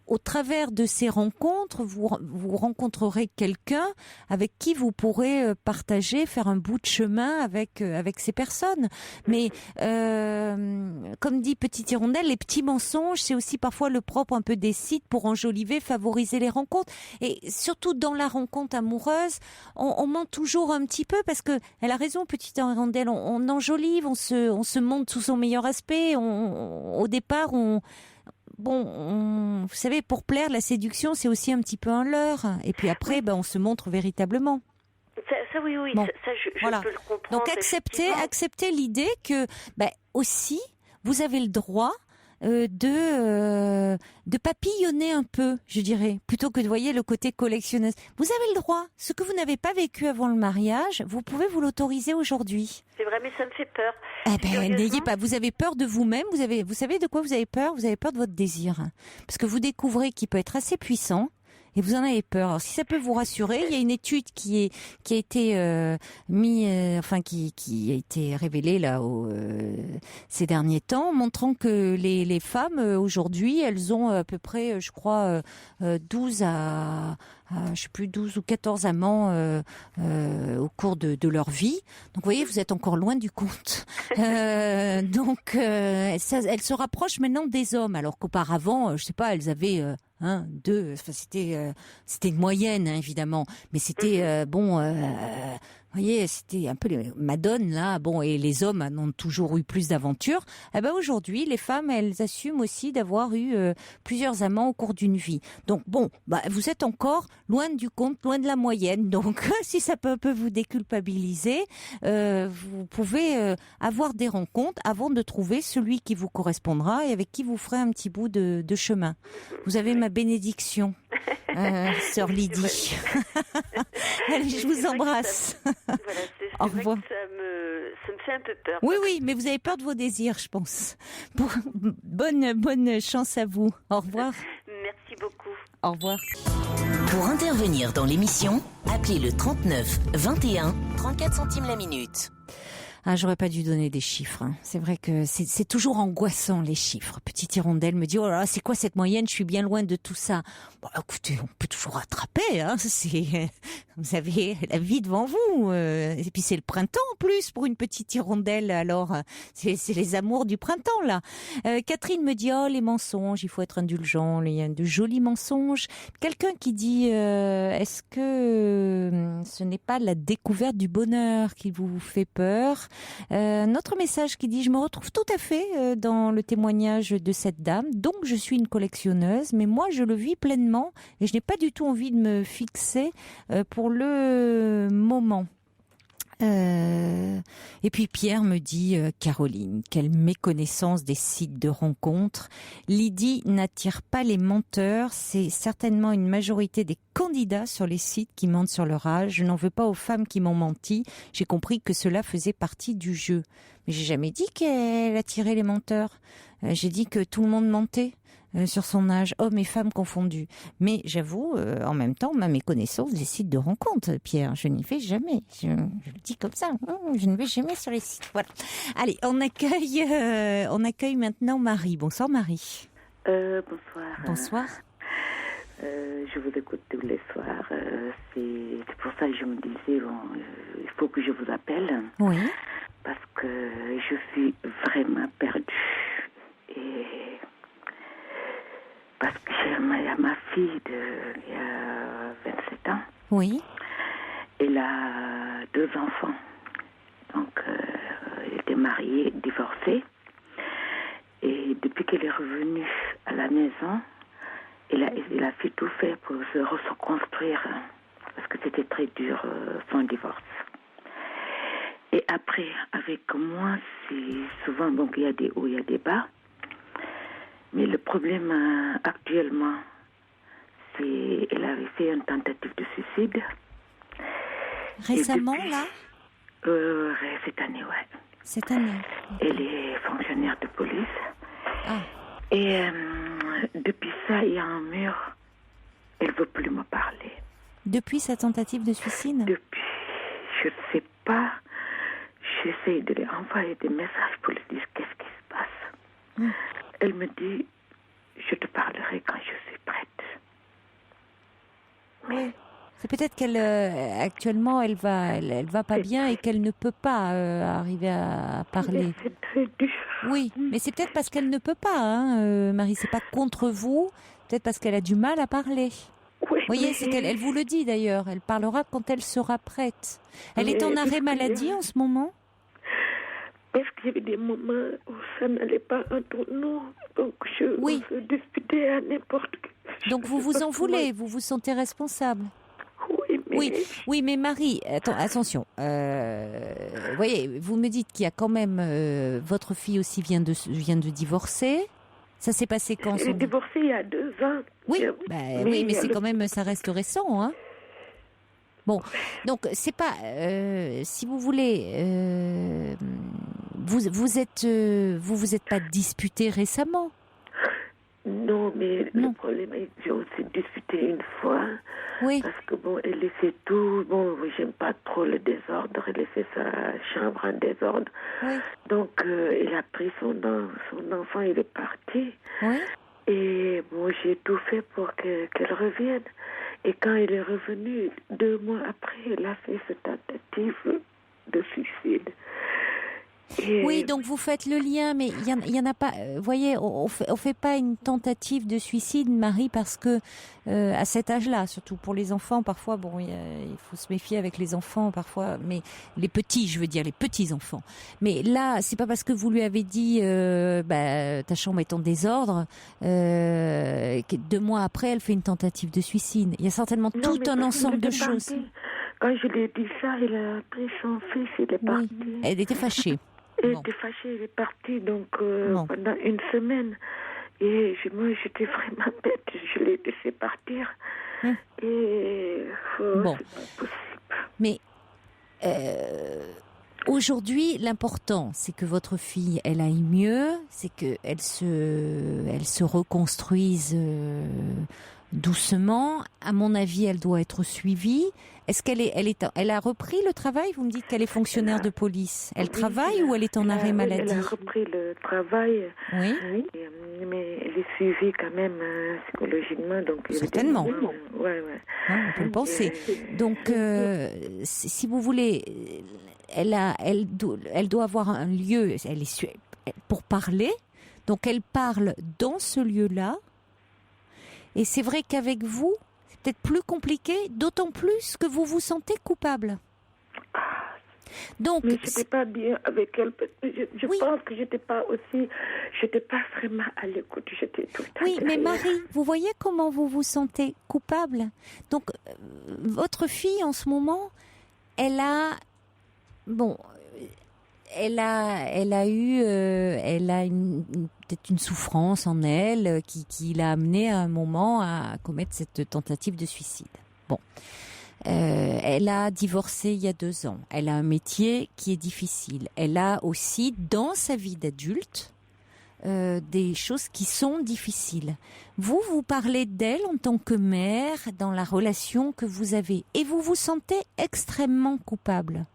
au travers de ces rencontres, vous rencontrerez quelqu'un avec qui vous pourrez partager, faire un bout de chemin avec ces personnes. Mais comme dit Petite Hirondelle, les petits mensonges, c'est aussi parfois le propre un peu des sites pour enjoliver, favoriser les rencontres. Et surtout dans la rencontre amoureuse, on ment toujours un petit peu parce que elle a raison, Petite Hirondelle, on enjolive, on se montre sous son meilleur aspect. Au départ, vous savez, pour plaire, la séduction, c'est aussi un petit peu un leurre. Et puis après, on se montre véritablement. Ça oui, bon. ça je voilà. peux le comprendre. Donc acceptez l'idée que, aussi, vous avez le droit de papillonner un peu, je dirais, plutôt que de voyer le côté collectionneuse. Vous avez le droit. Ce que vous n'avez pas vécu avant le mariage, vous pouvez vous l'autoriser aujourd'hui. C'est vrai, mais ça me fait peur. N'ayez pas. Vous avez peur de vous-même. Vous savez de quoi vous avez peur? Vous avez peur de votre désir, parce que vous découvrez qu'il peut être assez puissant. Et vous en avez peur. Alors, si ça peut vous rassurer, il y a une étude qui a été qui a été révélée là ces derniers temps, montrant que les femmes aujourd'hui, elles ont à peu près, je crois, 12 ou 14 amants au cours de leur vie. Donc, vous voyez, vous êtes encore loin du compte. Elles se rapprochent maintenant des hommes, alors qu'auparavant, je sais pas, elles avaient 1, 2, c'était une moyenne, évidemment, mais c'était vous voyez, c'était un peu les madones là, et les hommes ont toujours eu plus d'aventures. Aujourd'hui, les femmes, elles assument aussi d'avoir eu plusieurs amants au cours d'une vie. Donc vous êtes encore loin du compte, loin de la moyenne. Donc si ça peut un peu vous déculpabiliser, vous pouvez avoir des rencontres avant de trouver celui qui vous correspondra et avec qui vous ferez un petit bout de chemin. Vous avez ma bénédiction, sœur Lydie. Allez, je vous embrasse. Voilà, au revoir. Ça me fait un peu peur. Oui, mais vous avez peur de vos désirs, je pense. Bonne chance à vous. Au revoir. Merci beaucoup. Au revoir. Pour intervenir dans l'émission, appelez le 39 21 34 centimes la minute. Ah, j'aurais pas dû donner des chiffres. Hein. C'est vrai que c'est toujours angoissant, les chiffres. Petite hirondelle me dit, oh là là, c'est quoi cette moyenne? Je suis bien loin de tout ça. Bon, écoutez, on peut toujours rattraper. Hein. Vous avez la vie devant vous. Et puis c'est le printemps en plus pour une petite hirondelle. Alors, c'est les amours du printemps, là. Catherine me dit, oh, les mensonges, il faut être indulgent. Il y a de jolis mensonges. Quelqu'un qui dit, est-ce que ce n'est pas la découverte du bonheur qui vous fait peur? Notre message qui dit, je me retrouve tout à fait dans le témoignage de cette dame, donc je suis une collectionneuse, mais moi je le vis pleinement et je n'ai pas du tout envie de me fixer pour le moment. Et puis Pierre me dit, Caroline, quelle méconnaissance des sites de rencontres. Lydie n'attire pas les menteurs, c'est certainement une majorité des candidats sur les sites qui mentent sur leur âge. Je n'en veux pas aux femmes qui m'ont menti, j'ai compris que cela faisait partie du jeu. Mais j'ai jamais dit qu'elle attirait les menteurs, j'ai dit que tout le monde mentait. Sur son âge, hommes et femmes confondus. Mais j'avoue, en même temps, ma méconnaissance des sites de rencontres, Pierre, je n'y vais jamais. Je le dis comme ça, je ne vais jamais sur les sites. Voilà. Allez, on accueille maintenant Marie. Bonsoir Marie. Bonsoir. Bonsoir. Je vous écoute tous les soirs. C'est pour ça que je me disais, il faut que je vous appelle. Oui. Parce que je suis vraiment perdue. Et parce que j'ai ma fille il y a 27 ans. Oui. Elle a 2 enfants. Donc, elle était mariée, divorcée. Et depuis qu'elle est revenue à la maison, elle a fait tout faire pour se reconstruire. Parce que c'était très dur, son divorce. Et après, avec moi, c'est souvent, bon, il y a des hauts, il y a des bas. Mais le problème actuellement, c'est qu'elle avait fait une tentative de suicide. Récemment, depuis, là cette année, ouais. Cette année. Elle est fonctionnaire de police. Ah. Et depuis ça, il y a un mur. Elle ne veut plus me parler. Depuis sa tentative de suicide? Depuis, je ne sais pas. J'essaie de lui envoyer des messages pour lui dire qu'est-ce qui se passe. Elle me dit, je te parlerai quand je suis prête. Mais c'est peut-être qu'elle actuellement elle va pas bien et qu'elle ne peut pas arriver à parler. C'est très dur. Oui, mais c'est peut-être parce qu'elle ne peut pas, hein, Marie. C'est pas contre vous. Peut-être parce qu'elle a du mal à parler. Oui, vous voyez, c'est qu'elle vous le dit d'ailleurs. Elle parlera quand elle sera prête. Elle est en arrêt maladie en ce moment. Parce qu'il y avait des moments où ça n'allait pas entre nous. Donc je disputais à n'importe quel. Donc vous vous en voulez, vous vous sentez responsable. Oui, mais Marie, attention. Vous voyez, vous me dites qu'il y a quand même votre fille aussi vient de divorcer. Ça s'est passé quand? Elle est divorcée il y a 2 ans. Oui, mais c'est quand même, ça reste récent, hein. Bon, donc c'est pas, si vous voulez, vous êtes pas disputé récemment. Non, mais le problème est que j'ai aussi discuté une fois. Oui. Parce que bon, elle laissait tout. Bon, j'aime pas trop le désordre. Elle laissait sa chambre en désordre. Oui. Donc, elle a pris son enfant, il est parti. Oui. Et bon, j'ai tout fait pour qu'elle revienne. Et quand elle est revenue, 2 mois après, elle a fait cette tentative de suicide. Oui, donc vous faites le lien, mais il y en a pas. Vous voyez, on fait pas une tentative de suicide, Marie, parce que à cet âge-là, surtout pour les enfants, parfois, bon, il faut se méfier avec les enfants, parfois, mais les petits, je veux dire les petits enfants. Mais là, c'est pas parce que vous lui avez dit, ta chambre est en désordre, que 2 mois après, elle fait une tentative de suicide. Il y a certainement tout un ensemble de choses. Quand je lui ai dit ça, il a pris son fils, il est parti. Elle était fâchée. Elle était fâchée, il est parti donc pendant 1 semaine. Et moi, j'étais vraiment bête. Je l'ai laissé partir. Et c'est pas possible. Mais aujourd'hui, l'important, c'est que votre fille, elle aille mieux, c'est qu'elle se reconstruise doucement. À mon avis, elle doit être suivie. Est-ce elle a repris le travail? Vous me dites qu'elle est fonctionnaire de police. Elle travaille ou elle est en arrêt maladie? Elle a repris le travail. Oui. Mais elle est suivie quand même psychologiquement. Donc certainement. Ouais. On peut le penser. Donc, si vous voulez, elle doit avoir un lieu. Pour parler. Donc, elle parle dans ce lieu-là. Et c'est vrai qu'avec vous, c'est peut-être plus compliqué, d'autant plus que vous vous sentez coupable. Donc, mais j'étais pas bien avec elle. Je pense que j'étais pas vraiment à l'écoute. J'étais tout le temps. Oui, mais Marie, vous voyez comment vous vous sentez coupable. Donc, votre fille en ce moment, elle a peut-être une souffrance en elle qui l'a amenée à un moment à commettre cette tentative de suicide. Bon. Elle a divorcé il y a 2 ans. Elle a un métier qui est difficile. Elle a aussi, dans sa vie d'adulte, des choses qui sont difficiles. Vous parlez d'elle en tant que mère, dans la relation que vous avez. Et vous vous sentez extrêmement coupable.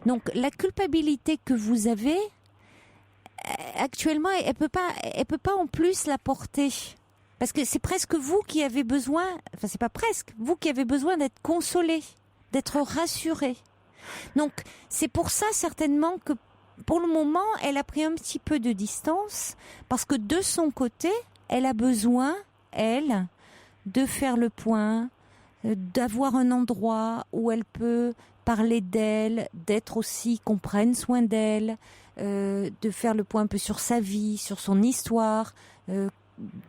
Donc, la culpabilité que vous avez, actuellement, elle peut pas en plus la porter. Parce que c'est presque vous qui avez besoin, enfin c'est pas presque, vous qui avez besoin d'être consolé, d'être rassuré. Donc c'est pour ça certainement que pour le moment elle a pris un petit peu de distance parce que de son côté elle a besoin, elle, de faire le point, d'avoir un endroit où elle peut parler d'elle, d'être aussi qu'on prenne soin d'elle, de faire le point un peu sur sa vie, sur son histoire,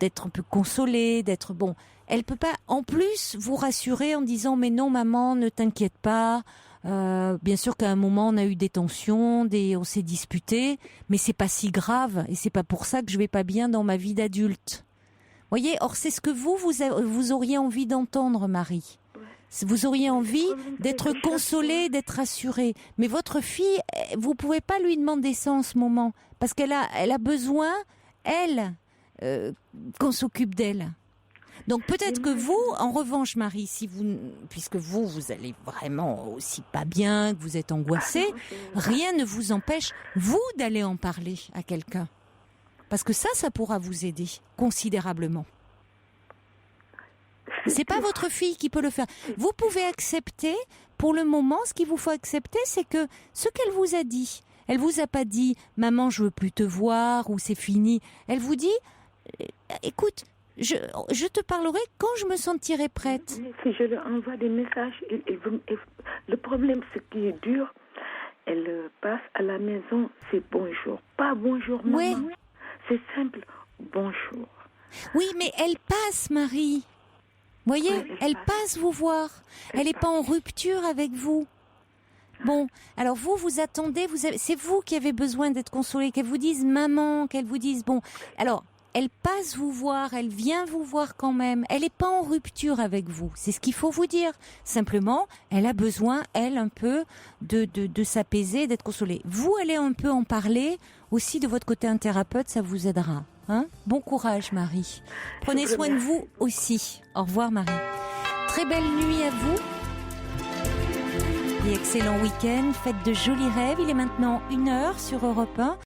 d'être un peu consolée, d'être bon. Elle peut pas en plus vous rassurer en disant mais non maman, ne t'inquiète pas. Bien sûr qu'à un moment on a eu des tensions, on s'est disputé, mais c'est pas si grave et c'est pas pour ça que je vais pas bien dans ma vie d'adulte. Voyez, or c'est ce que vous auriez envie d'entendre, Marie. Vous auriez envie d'être consolée, d'être rassurée. Mais votre fille, vous pouvez pas lui demander ça en ce moment parce qu'elle a besoin, elle. Qu'on s'occupe d'elle. Donc peut-être que vous, en revanche, Marie, puisque vous allez vraiment aussi pas bien, que vous êtes angoissée, rien ne vous empêche, vous, d'aller en parler à quelqu'un. Parce que ça pourra vous aider considérablement. C'est pas votre fille qui peut le faire. Vous pouvez accepter, pour le moment, ce qu'il vous faut accepter, c'est que ce qu'elle vous a dit, elle vous a pas dit « Maman, je veux plus te voir » ou « C'est fini ». Elle vous dit « Écoute, je te parlerai quand je me sentirai prête. » Si je lui envoie des messages, le problème, ce qui est dur, elle passe à la maison, c'est bonjour. Pas bonjour, maman. Oui. C'est simple, bonjour. Oui, mais elle passe, Marie. Vous voyez, elle passe vous voir. Elle n'est pas en rupture avec vous. Bon, alors vous attendez, c'est vous qui avez besoin d'être consolée, qu'elle vous dise maman, qu'elle vous dise bon. Alors, elle passe vous voir, elle vient vous voir quand même. Elle n'est pas en rupture avec vous, c'est ce qu'il faut vous dire. Simplement, elle a besoin, elle, un peu de s'apaiser, d'être consolée. Vous allez un peu en parler aussi de votre côté un thérapeute, ça vous aidera. Hein? Bon courage, Marie. Prenez soin de vous aussi. Au revoir, Marie. Très belle nuit à vous. Et excellent week-end. Faites de jolis rêves. Il est maintenant 1h sur Europe 1.